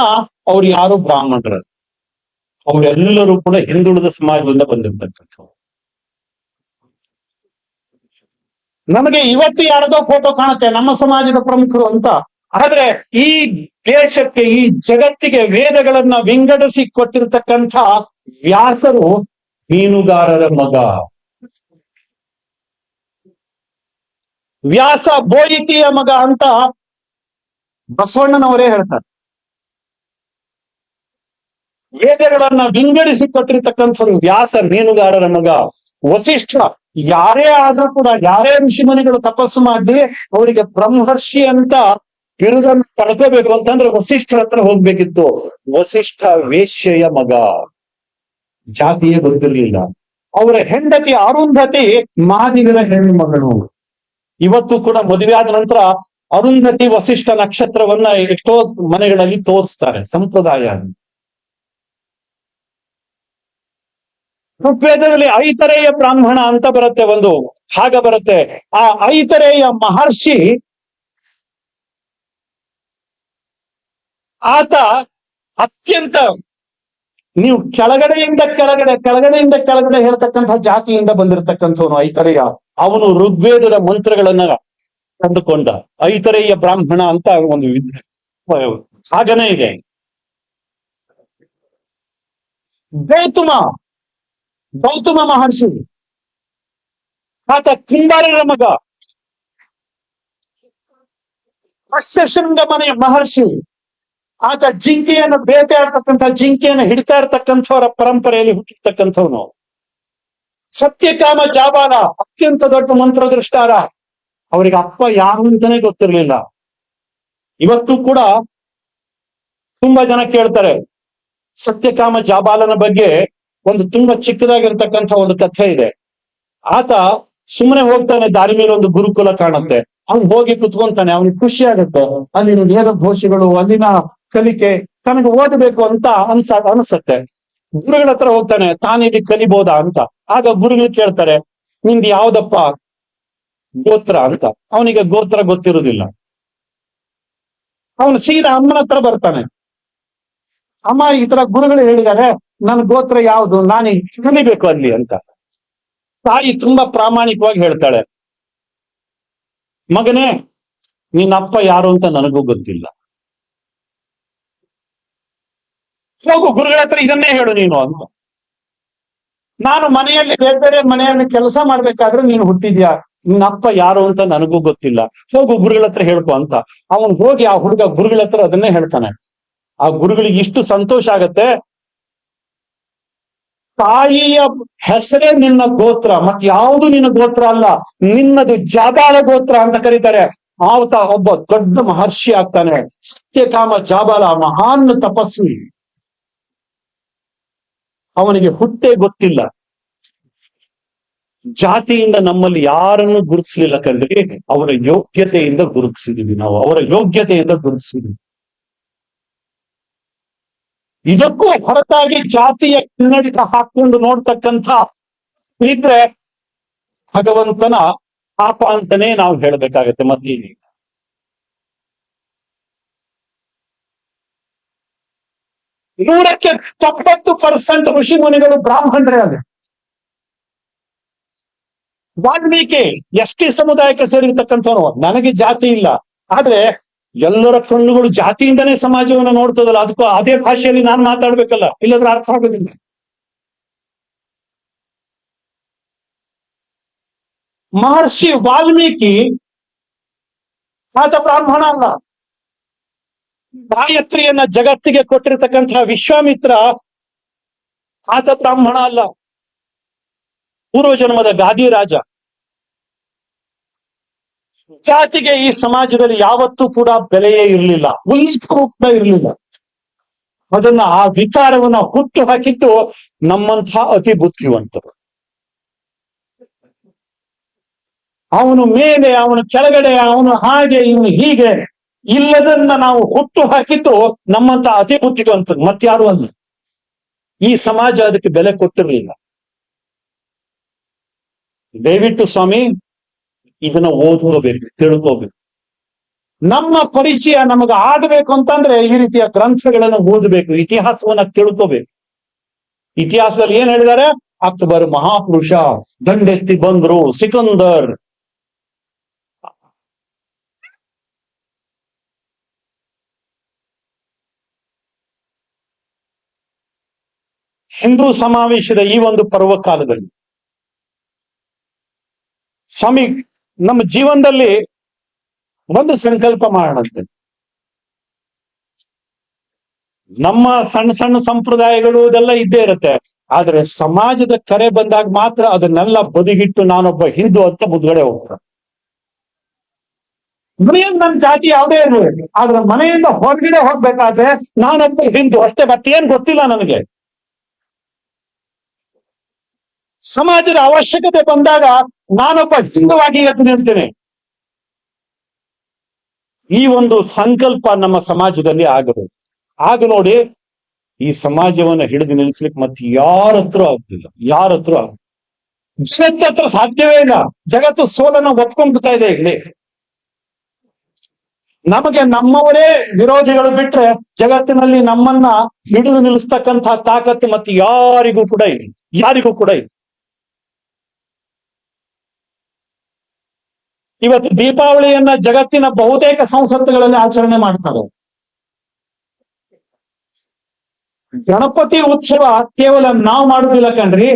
ಅವ್ರು ಯಾರು ಬ್ರಾಹ್ಮಣರು, ಅವರೆಲ್ಲರೂ ಕೂಡ ಹಿಂದುಳಿದ ಸಮಾಜದಿಂದ ಬಂದಿರ್ತಕ್ಕಂಥವ್ರು. ನಮಗೆ ಇವತ್ತು ಯಾರದೋ ಫೋಟೋ ಕಾಣುತ್ತೆ ನಮ್ಮ ಸಮಾಜದ ಪ್ರಮುಖರು ಅಂತ. ಆದ್ರೆ ಈ ದೇಶಕ್ಕೆ, ಈ ಜಗತ್ತಿಗೆ ವೇದಗಳನ್ನ ವಿಂಗಡಿಸಿ ಕೊಟ್ಟಿರ್ತಕ್ಕಂಥ ವ್ಯಾಸರು ಮೀನುಗಾರರ ಮಗ. ವ್ಯಾಸ ಬೋಯಿತಿಯ ಮಗ ಅಂತ ಬಸವಣ್ಣನವರೇ ಹೇಳ್ತಾರೆ. ವೇದಗಳನ್ನ ವಿಂಗಡಿಸಿ ಕೊಟ್ಟಿರ್ತಕ್ಕಂಥವ್ರು ವ್ಯಾಸ ಮೀನುಗಾರರ ಮಗ. ವಸಿಷ್ಠ ಯಾರೇ ಆದ್ರೂ ಕೂಡ, ಯಾರೇ ಋಷಿಮುನಿಗಳು ತಪಸ್ಸು ಮಾಡಿ ಅವರಿಗೆ ಬ್ರಹ್ಮರ್ಷಿ ಅಂತ ಬಿರುದನ್ನು ಪಡ್ಕೋಬೇಕು ಅಂತಂದ್ರೆ ವಸಿಷ್ಠರ ಹತ್ರ ಹೋಗ್ಬೇಕಿತ್ತು. ವಸಿಷ್ಠ ವೇಶ್ಯೆಯ ಮಗ, ಜಾತಿಯೇ ಗೊತ್ತಿರ್ಲಿಲ್ಲ. ಅವರ ಹೆಂಡತಿ ಅರುಂಧತಿ ಮಾದಿಗರ ಹೆಣ್ಣು ಮಗಳು. ಇವತ್ತು ಕೂಡ ಮದುವೆ ಆದ ನಂತರ ಅರುಂಧತಿ ವಸಿಷ್ಠ ನಕ್ಷತ್ರವನ್ನ ಎಷ್ಟೋ ಮನೆಗಳಲ್ಲಿ ತೋರಿಸ್ತಾರೆ, ಸಂಪ್ರದಾಯ. ಋಗ್ವೇದದಲ್ಲಿ ಐತರೇಯ ಬ್ರಾಹ್ಮಣ ಅಂತ ಬರುತ್ತೆ, ಒಂದು ಭಾಗ ಬರುತ್ತೆ. ಆ ಐತರೇಯ ಮಹರ್ಷಿ ಆತ ಅತ್ಯಂತ, ನೀವು ಕೆಳಗಡೆಯಿಂದ ಕೆಳಗಡೆ ಹೇಳ್ತಕ್ಕಂಥ ಜಾತಿಯಿಂದ ಬಂದಿರತಕ್ಕಂಥವನು ಐತರೇಯ. ಅವನು ಋಗ್ವೇದದ ಮಂತ್ರಗಳನ್ನ ಕಂಡುಕೊಂಡ. ಐತರೇಯ ಬ್ರಾಹ್ಮಣ ಅಂತ ಒಂದು ಸಾಗಣೆ ಇದೆ. ಗೌತಮ ಮಹರ್ಷಿ ಆತ ಕುಂಬಾರರ ಮಗ. ಶೃಂಗ ಮಹರ್ಷಿ ಆತ ಜಿಂಕೆಯನ್ನು ಬೇಟೆಯಾಡ್ತಕ್ಕಂಥ, ಜಿಂಕೆಯನ್ನು ಹಿಡಿತಾ ಇರ್ತಕ್ಕಂಥವರ ಪರಂಪರೆಯಲ್ಲಿ ಹುಟ್ಟಿರ್ತಕ್ಕಂಥವನು. ಸತ್ಯಕಾಮ ಜಾಬಾಲ ಅತ್ಯಂತ ದೊಡ್ಡ ಮಂತ್ರದೃಷ್ಟಾರ. ಅವರಿಗೆ ಅಪ್ಪ ಯಾರು ಅಂತಾನೆ ಗೊತ್ತಿರ್ಲಿಲ್ಲ. ಇವತ್ತು ಕೂಡ ತುಂಬಾ ಜನ ಕೇಳ್ತಾರೆ. ಸತ್ಯಕಾಮ ಜಾಬಾಲನ ಬಗ್ಗೆ ಒಂದು ತುಂಬಾ ಚಿಕ್ಕದಾಗಿರ್ತಕ್ಕಂಥ ಒಂದು ಕಥೆ ಇದೆ. ಆತ ಸುಮ್ಮನೆ ಹೋಗ್ತಾನೆ, ದಾರಿ ಮೇಲೆ ಒಂದು ಗುರುಕುಲ ಕಾಣುತ್ತೆ, ಅವ್ನು ಹೋಗಿ ಕುತ್ಕೊಂತಾನೆ, ಅವನಿಗೆ ಖುಷಿ ಆಗುತ್ತೆ. ಅಲ್ಲಿನ ವೇದ ಘೋಷಗಳು, ಅಲ್ಲಿನ ಕಲಿಕೆ ತನಗೆ ಓದಬೇಕು ಅಂತ ಅನ್ಸತ್ತೆ. ಗುರುಗಳ ಹತ್ರ ಹೋಗ್ತಾನೆ, ತಾನಿಲ್ಲಿ ಕಲಿಬೋದಾ ಅಂತ. ಆಗ ಗುರುಗಳು ಕೇಳ್ತಾರೆ, ನಿಂದು ಯಾವ್ದಪ್ಪ ಗೋತ್ರ ಅಂತ. ಅವನಿಗೆ ಗೋತ್ರ ಗೊತ್ತಿರುವುದಿಲ್ಲ. ಅವನು ಸೀದಾ ಅಮ್ಮನ ಹತ್ರ ಬರ್ತಾನೆ. ಅಮ್ಮ, ಈ ತರ ಗುರುಗಳು ಹೇಳಿದ್ದಾರೆ, ನನ್ನ ಗೋತ್ರ ಯಾವುದು, ನಾನು ಕಲಿಬೇಕು ಅಲ್ಲಿ ಅಂತ. ತಾಯಿ ತುಂಬಾ ಪ್ರಾಮಾಣಿಕವಾಗಿ ಹೇಳ್ತಾಳೆ, ಮಗನೇ, ನಿನ್ನಪ್ಪ ಯಾರು ಅಂತ ನನಗೂ ಗೊತ್ತಿಲ್ಲ. ಹೋಗು ಗುರುಗಳ ಹತ್ರ ಇದನ್ನೇ ಹೇಳು ನೀನು ಅಂತ. ನಾನು ಮನೆಯಲ್ಲಿ ಬೇರೆ ಮನೆಯಲ್ಲಿ ಕೆಲಸ ಮಾಡ್ಬೇಕಾದ್ರೆ ನೀನು ಹುಟ್ಟಿದ್ಯಾ, ನಿನ್ನಪ್ಪ ಯಾರು ಅಂತ ನನಗೂ ಗೊತ್ತಿಲ್ಲ, ಹೋಗು ಗುರುಗಳ ಹತ್ರ ಹೇಳ್ಕೊ ಅಂತ. ಅವನು ಹೋಗಿ ಆ ಹುಡುಗ ಗುರುಗಳ ಹತ್ರ ಅದನ್ನೇ ಹೇಳ್ತಾನೆ. ಆ ಗುರುಗಳಿಗೆ ಇಷ್ಟು ಸಂತೋಷ ಆಗತ್ತೆ, ತಾಯಿಯ ಹೆಸರೇ ನಿನ್ನ ಗೋತ್ರ, ಮತ್ ಯಾವುದು ನಿನ್ನ ಗೋತ್ರ ಅಲ್ಲ, ನಿನ್ನದು ಜಾಬಾಲ ಗೋತ್ರ ಅಂತ ಕರೀತಾರೆ. ಆತ ಒಬ್ಬ ದೊಡ್ಡ ಮಹರ್ಷಿ ಆಗ್ತಾನೆ. ಸತ್ಯಕಾಮ ಜಾಬಾಲ ಮಹಾನ್ ತಪಸ್ವಿ. ಅವನಿಗೆ ಹುಟ್ಟೆ ಗೊತ್ತಿಲ್ಲ. ಜಾತಿಯಿಂದ ನಮ್ಮಲ್ಲಿ ಯಾರನ್ನು ಗುರುತಿಸಲಿಲ್ಲ ಕಂಡ್ರಿ, ಅವರ ಯೋಗ್ಯತೆಯಿಂದ ಗುರುತಿಸಿದೀವಿ ನಾವು, ಅವರ ಯೋಗ್ಯತೆಯಿಂದ ಗುರುತಿಸಿದೀವಿ. ಇದಕ್ಕೂ ಹೊರತಾಗಿ ಜಾತಿಯ ಕನ್ನಡಿಕ ಹಾಕೊಂಡು ನೋಡ್ತಕ್ಕಂಥ ಇದ್ರೆ ಭಗವಂತನ ಪಾಪ ಅಂತಾನೆ ನಾವು ಹೇಳ್ಬೇಕಾಗತ್ತೆ. ಮತ್ತೀಗ 90% ಋಷಿ ಮುನಿಗಳು ಬ್ರಾಹ್ಮಣರೇ ಅಲ್ಲ. ವಾಲ್ಮೀಕಿ ಎಷ್ಟಿ ಸಮುದಾಯಕ್ಕೆ ಸೇರಿರ್ತಕ್ಕಂಥವನು. ನನಗೆ ಜಾತಿ ಇಲ್ಲ, ಆದ್ರೆ ಎಲ್ಲರ ಕಣ್ಣುಗಳು ಜಾತಿಯಿಂದನೇ ಸಮಾಜವನ್ನು ನೋಡ್ತದಲ್ಲ, ಅದಕ್ಕೂ ಅದೇ ಭಾಷೆಯಲ್ಲಿ ನಾನು ಮಾತಾಡ್ಬೇಕಲ್ಲ, ಇಲ್ಲದ್ರೆ ಅರ್ಥ ಆಗೋದಿಲ್ಲ. ಮಹರ್ಷಿ ವಾಲ್ಮೀಕಿ ಆತ ಬ್ರಾಹ್ಮಣ ಅಲ್ಲ. ಗಾಯತ್ರಿಯನ್ನ ಜಗತ್ತಿಗೆ ಕೊಟ್ಟಿರತಕ್ಕಂತಹ ವಿಶ್ವಾಮಿತ್ರ ಆತ ಬ್ರಾಹ್ಮಣ ಅಲ್ಲ, ಪೂರ್ವಜನ್ಮದ ಗಾದಿ ರಾಜ. ಜಾತಿಗೆ ಈ ಸಮಾಜದಲ್ಲಿ ಯಾವತ್ತೂ ಕೂಡ ಬೆಲೆಯೇ ಇರಲಿಲ್ಲ, ಉಳಿಸ್ಕೂ ಕೂಡ ಇರಲಿಲ್ಲ. ಅದನ್ನ, ಆ ವಿಕಾರವನ್ನ ಹುಟ್ಟು ಹಾಕಿದ್ದು ನಮ್ಮಂಥ ಅತಿ ಬುದ್ಧಿವಂತರು. ಅವನು ಮೇಲೆ, ಅವನು ಕೆಳಗಡೆ, ಅವನು ಹಾಗೆ, ಇವನು ಹೀಗೆ ಇಲ್ಲದನ್ನ ನಾವು ಹುಟ್ಟು ಹಾಕಿದ್ದು ನಮ್ಮಂತ ಅತಿ ಬುದ್ಧಿವಂತರು, ಮತ್ಯಾರು ಅಲ್ಲ. ಈ ಸಮಾಜ ಅದಕ್ಕೆ ಬೆಲೆ ಕೊಟ್ಟಿರಲಿಲ್ಲ. ದಯವಿಟ್ಟು ಸ್ವಾಮಿ ಇದನ್ನ ಓದ್ಕೋಬೇಕು, ತಿಳ್ಕೋಬೇಕು. ನಮ್ಮ ಪರಿಚಯ ನಮಗೆ ಆಗಬೇಕು ಅಂತಂದ್ರೆ ಈ ರೀತಿಯ ಗ್ರಂಥಗಳನ್ನು ಓದಬೇಕು, ಇತಿಹಾಸವನ್ನ ತಿಳ್ಕೋಬೇಕು. ಇತಿಹಾಸದಲ್ಲಿ ಏನ್ ಹೇಳಿದ್ದಾರೆ? ಅಕ್ಬರ್ ಮಹಾಪುರುಷ, ದಂಡೆತ್ತಿ ಬಂದ್ರು, ಸಿಕಂದರ್, ಹಿಂದೂ ಸಮಾವೇಶದ ಈ ಒಂದು ಪರ್ವಕಾಲದಲ್ಲಿ ಸ್ವಾಮಿ ನಮ್ಮ ಜೀವನದಲ್ಲಿ ಒಂದು ಸಂಕಲ್ಪ ಮಾಡೋಣಂತೆ. ನಮ್ಮ ಸಣ್ಣ ಸಣ್ಣ ಸಂಪ್ರದಾಯಗಳು ಇದೆಲ್ಲ ಇದ್ದೇ ಇರುತ್ತೆ, ಆದ್ರೆ ಸಮಾಜದ ಕರೆ ಬಂದಾಗ ಮಾತ್ರ ಅದನ್ನೆಲ್ಲ ಬದಿಗಿಟ್ಟು ನಾನೊಬ್ಬ ಹಿಂದೂ ಅಂತ ಮುಂದ್ಗಡೆ ಹೋಗ್ತಾರೆ. ಮನೆಯಲ್ಲಿ ನನ್ನ ಜಾತಿ ಯಾವುದೇ ಇರಲಿ, ಆದ್ರೆ ಮನೆಯಿಂದ ಹೊರಗಡೆ ಹೋಗ್ಬೇಕಾದ್ರೆ ನಾನೊಬ್ಬ ಹಿಂದೂ ಅಷ್ಟೇ, ಮತ್ತೇನ್ ಗೊತ್ತಿಲ್ಲ ನನಗೆ. ಸಮಾಜದ ಅವಶ್ಯಕತೆ ಬಂದಾಗ ನಾನೊಬ್ಬ ಹಿಂದುವಾಗಿ ಎದ್ದು ನಿಲ್ತೇನೆ. ಈ ಒಂದು ಸಂಕಲ್ಪ ನಮ್ಮ ಸಮಾಜದಲ್ಲಿ ಆಗಬೇಕು. ಆಗ ನೋಡಿ, ಈ ಸಮಾಜವನ್ನ ಹಿಡಿದು ನಿಲ್ಲಿಸ್ಲಿಕ್ಕೆ ಮತ್ತೆ ಯಾರ ಹತ್ರ ಆಗ್ತಿಲ್ಲ, ಯಾರ ಹತ್ರ ಜಗತ್ತ ಹತ್ರ ಸಾಧ್ಯವೇ ಇಲ್ಲ. ಜಗತ್ತು ಸೋಲನ್ನ ಒಪ್ಕೊಂಡ್ಬಿಡ್ತಾ ಇದೆ. ಇಲ್ಲಿ ನಮಗೆ ನಮ್ಮವರೇ ವಿರೋಧಿಗಳು ಬಿಟ್ರೆ ಜಗತ್ತಿನಲ್ಲಿ ನಮ್ಮನ್ನ ಹಿಡಿದು ನಿಲ್ಲಿಸ್ತಕ್ಕಂಥ ತಾಕತ್ತು ಮತ್ತೆ ಯಾರಿಗೂ ಕೂಡ ಇಲ್ಲ, ಯಾರಿಗೂ ಕೂಡ ಇಲ್ಲ. ಇವತ್ತು ದೀಪಾವಳಿಯನ್ನ ಜಗತ್ತಿನ ಬಹುತೇಕ ಸಂಸತ್ತುಗಳಲ್ಲಿ ಆಚರಣೆ ಮಾಡ್ತಾರೆ. ಗಣಪತಿ ಉತ್ಸವ ಕೇವಲ ನಾವು ಮಾಡುದಿಲ್ಲ ಕಣ್ರಿ,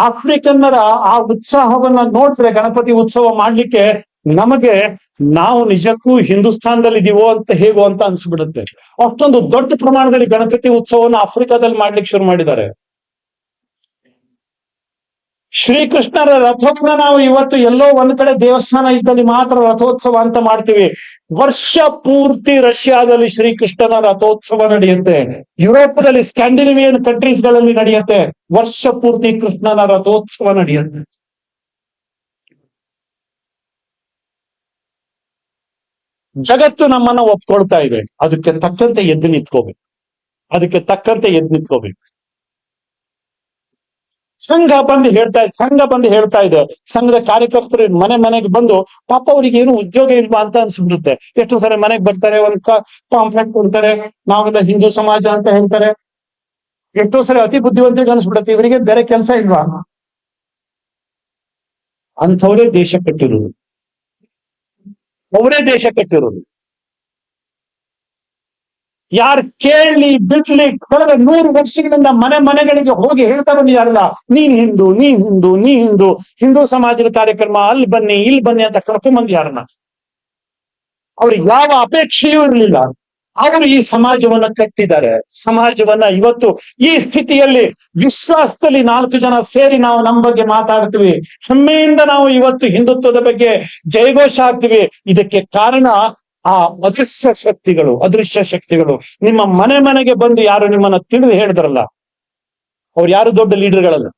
ಆಫ್ರಿಕನ್ನರ ಆ ಉತ್ಸಾಹವನ್ನ ನೋಡಿದ್ರೆ ಗಣಪತಿ ಉತ್ಸವ ಮಾಡ್ಲಿಕ್ಕೆ ನಮಗೆ ನಾವು ನಿಜಕ್ಕೂ ಹಿಂದೂಸ್ತಾನದಲ್ಲಿ ಇದೀವೋ ಅಂತ ಹೇಗೋ ಅಂತ ಅನ್ಸ್ಬಿಡುತ್ತೆ. ಅಷ್ಟೊಂದು ದೊಡ್ಡ ಪ್ರಮಾಣದಲ್ಲಿ ಗಣಪತಿ ಉತ್ಸವವನ್ನು ಆಫ್ರಿಕಾದಲ್ಲಿ ಮಾಡ್ಲಿಕ್ಕೆ ಶುರು ಮಾಡಿದ್ದಾರೆ. ಶ್ರೀಕೃಷ್ಣರ ರಥೋತ್ಸವ ನಾವು ಇವತ್ತು ಎಲ್ಲೋ ಒಂದ್ ಕಡೆ ದೇವಸ್ಥಾನ ಇದ್ದಲ್ಲಿ ಮಾತ್ರ ರಥೋತ್ಸವ ಅಂತ ಮಾಡ್ತೀವಿ. ವರ್ಷ ಪೂರ್ತಿ ರಷ್ಯಾದಲ್ಲಿ ಶ್ರೀಕೃಷ್ಣನ ರಥೋತ್ಸವ ನಡೆಯುತ್ತೆ. ಯುರೋಪದಲ್ಲಿ ಸ್ಕ್ಯಾಂಡಿನೇವಿಯನ್ ಕಂಟ್ರೀಸ್ ಗಳಲ್ಲಿ ನಡೆಯುತ್ತೆ. ವರ್ಷ ಪೂರ್ತಿ ಕೃಷ್ಣನ ರಥೋತ್ಸವ ನಡೆಯುತ್ತೆ. ಜಗತ್ತು ನಮ್ಮನ್ನ ಒಪ್ಕೊಳ್ತಾ ಇದೆ. ಅದಕ್ಕೆ ತಕ್ಕಂತೆ ಎದ್ದು ನಿಂತ್ಕೋಬೇಕು, ಅದಕ್ಕೆ ತಕ್ಕಂತೆ ಎದ್ದು ನಿಂತ್ಕೋಬೇಕು. ಸಂಘ ಬಂದು ಹೇಳ್ತಾ ಇದೆ, ಸಂಘದ ಕಾರ್ಯಕರ್ತರು ಮನೆ ಮನೆಗೆ ಬಂದು ಪಾಪ ಅವ್ರಿಗೆ ಏನು ಉದ್ಯೋಗ ಇಲ್ವಾ ಅಂತ ಅನ್ಸ್ಬಿಡುತ್ತೆ. ಎಷ್ಟು ಸರಿ ಮನೆಗೆ ಬರ್ತಾರೆ, ಒಂದ್ ಪಾಂಪ್ಲೆಟ್ ಕೊಡ್ತಾರೆ, ನಾವೆಲ್ಲ ಹಿಂದೂ ಸಮಾಜ ಅಂತ ಹೇಳ್ತಾರೆ. ಎಷ್ಟೋ ಸರಿ ಅತಿ ಬುದ್ಧಿವಂತಿಗೆ ಅನ್ಸ್ಬಿಡುತ್ತೆ, ಇವರಿಗೆ ಬೇರೆ ಕೆಲಸ ಇಲ್ವಾ? ಅಂಥವರೇ ದೇಶ ಕಟ್ಟಿರುವುದು, ಅವರೇ ದೇಶ ಕಟ್ಟಿರೋದು. ಯಾರು ಕೇಳಲಿ ಬಿಡ್ಲಿ, ಕಳೆದ 100 ವರ್ಷಗಳಿಂದ ಮನೆ ಮನೆಗಳಿಗೆ ಹೋಗಿ ಹೇಳ್ತಾ ಬಂದಿದಾರಲ್ಲ, ನೀನ್ ಹಿಂದೂ, ನೀ ಹಿಂದೂ, ನೀ ಹಿಂದೂ, ಹಿಂದೂ ಸಮಾಜದ ಕಾರ್ಯಕ್ರಮ ಅಲ್ಲಿ ಬನ್ನಿ ಇಲ್ಲಿ ಬನ್ನಿ ಅಂತ ಕರ್ಕೊಂಡ್ ಬಂದಿಯಾರನ್ನ. ಅವ್ರಿಗೆ ಯಾವ ಅಪೇಕ್ಷೆಯೂ ಇರಲಿಲ್ಲ. ಅವರು ಈ ಸಮಾಜವನ್ನ ಕಟ್ಟಿದ್ದಾರೆ. ಸಮಾಜವನ್ನ ಇವತ್ತು ಈ ಸ್ಥಿತಿಯಲ್ಲಿ ವಿಶ್ವಾಸದಲ್ಲಿ 4 ಜನ ಸೇರಿ ನಾವು ನಮ್ಮ ಬಗ್ಗೆ ಮಾತಾಡ್ತೀವಿ, ಹೆಮ್ಮೆಯಿಂದ ನಾವು ಇವತ್ತು ಹಿಂದುತ್ವದ ಬಗ್ಗೆ ಜಯಘೋಷ ಹಾಕ್ತಿವಿ. ಇದಕ್ಕೆ ಕಾರಣ ಆ ಅದೃಶ್ಯ ಶಕ್ತಿಗಳು ನಿಮ್ಮ ಮನೆ ಮನೆಗೆ ಬಂದು ಯಾರು ನಿಮ್ಮನ್ನ ತಿಳಿದು ಹೇಳಿದ್ರಲ್ಲ, ಅವ್ರು ಯಾರು ದೊಡ್ಡ ಲೀಡರ್ಗಳಲ್ಲ,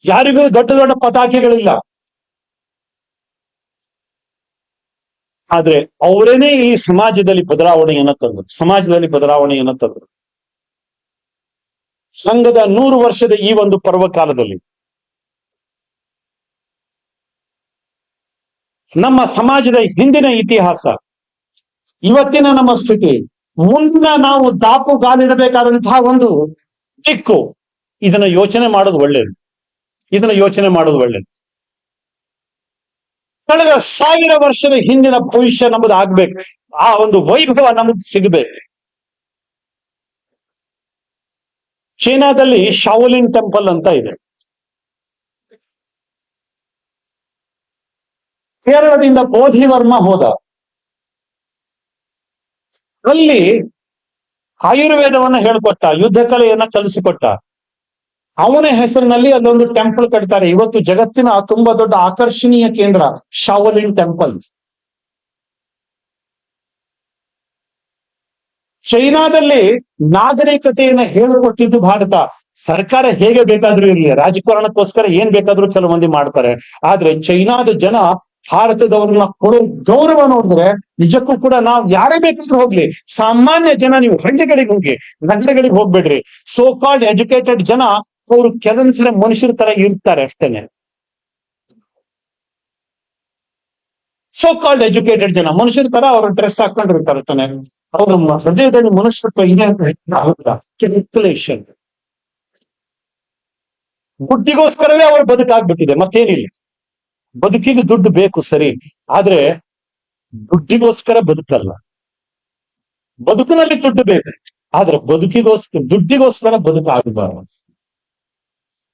ಯಾರಿಗೂ ದೊಡ್ಡ ದೊಡ್ಡ ಪತಾಕೆಗಳಿಲ್ಲ. ಆದ್ರೆ ಅವರೇನೆ ಈ ಸಮಾಜದಲ್ಲಿ ಬದಲಾವಣೆಯನ್ನ ತಂದ್ರು. ಸಂಘದ 100 ವರ್ಷದ ಈ ಒಂದು ಪರ್ವಕಾಲದಲ್ಲಿ ನಮ್ಮ ಸಮಾಜದ ಹಿಂದಿನ ಇತಿಹಾಸ, ಇವತ್ತಿನ ನಮ್ಮ ಸ್ಥಿತಿ, ಮುಂದಿನ ನಾವು ದಾಪುಗಾಲಿಡಬೇಕಾದಂತಹ ಒಂದು ದಿಕ್ಕು, ಇದನ್ನ ಯೋಚನೆ ಮಾಡೋದು ಒಳ್ಳೇದು. ಕಳೆದ 1000 ವರ್ಷದ ಹಿಂದಿನ ಭವಿಷ್ಯ ನಮ್ಮದು ಆಗ್ಬೇಕು. ಆ ಒಂದು ವೈಭವ ನಮಗ್ ಸಿಗಬೇಕು. ಚೈನಾದಲ್ಲಿ ಶಾವಲಿನ್ ಟೆಂಪಲ್ ಅಂತ ಇದೆ. ಕೇರಳದಿಂದ ಬೋಧಿವರ್ಮ ಹೋದ. ಅಲ್ಲಿ ಆಯುರ್ವೇದವನ್ನ ಹೇಳ್ಕೊಟ್ಟ, ಯುದ್ಧ ಕಲೆಯನ್ನ ಕಲಿಸಿಕೊಟ್ಟ. ಅವನ ಹೆಸರಿನಲ್ಲಿ ಅಲ್ಲೊಂದು ಟೆಂಪಲ್ ಕಟ್ತಾರೆ. ಇವತ್ತು ಜಗತ್ತಿನ ತುಂಬಾ ದೊಡ್ಡ ಆಕರ್ಷಣೀಯ ಕೇಂದ್ರ ಶಾವಲಿನ್ ಟೆಂಪಲ್. ಚೈನಾದಲ್ಲಿ ನಾಗರಿಕತೆಯನ್ನ ಹೇಳಿಕೊಟ್ಟಿದ್ದು ಭಾರತ. ಸರ್ಕಾರ ಹೇಗೆ ಬೇಕಾದ್ರೂ ಇರಲಿ, ರಾಜಕಾರಣಕ್ಕೋಸ್ಕರ ಏನ್ ಬೇಕಾದ್ರೂ ಕೆಲವು ಮಂದಿ ಮಾಡ್ತಾರೆ. ಆದ್ರೆ ಚೈನಾದ ಜನ ಭಾರತದವ್ರನ್ನ ಕೊಡೋ ಗೌರವ ನೋಡಿದ್ರೆ ನಿಜಕ್ಕೂ ಕೂಡ ನಾವು ಯಾರೇ ಬೇಕಾದ್ರೂ ಹೋಗ್ಲಿ, ಸಾಮಾನ್ಯ ಜನ ನೀವು ಹಳ್ಳಿಗಳಿಗೆ ಹೋಗಿ, ನಗರಗಳಿಗೆ ಹೋಗ್ಬೇಡ್ರಿ, ಸೋ ಕಾಲ್ಡ್ ಎಜುಕೇಟೆಡ್ ಜನ ಅವರು ಕೆಲವೊಂದ್ಸಲ ಮನುಷ್ಯರ ತರ ಇರ್ತಾರೆ ಅಷ್ಟೇನೆ. ಸೋ ಕಾಲ್ಡ್ ಎಜುಕೇಟೆಡ್ ಜನ ಮನುಷ್ಯರ ತರ ಅವ್ರ ಡ್ರೆಸ್ ಹಾಕೊಂಡಿರ್ತಾರೆ ತಾನೆ. ಅವ್ರ ಹೃದಯದಲ್ಲಿ ಮನುಷ್ಯತ್ವ ಇದೆ ಅಂತ ಕ್ಯಾಲ್ಕುಲೇಷನ್. ದುಡ್ಡಿಗೋಸ್ಕರವೇ ಅವ್ರ ಬದುಕಾಗ್ಬಿಟ್ಟಿದೆ, ಮತ್ತೇನಿಲ್ಲ. ಬದುಕಿಗೆ ದುಡ್ಡು ಬೇಕು ಸರಿ, ಆದ್ರೆ ದುಡ್ಡಿಗೋಸ್ಕರ ಬದುಕಲ್ಲ. ಬದುಕಿನಲ್ಲಿ ದುಡ್ಡು ಬೇಕು, ಆದ್ರೆ ದುಡ್ಡಿಗೋಸ್ಕರ ಬದುಕಾಗಬಾರದು.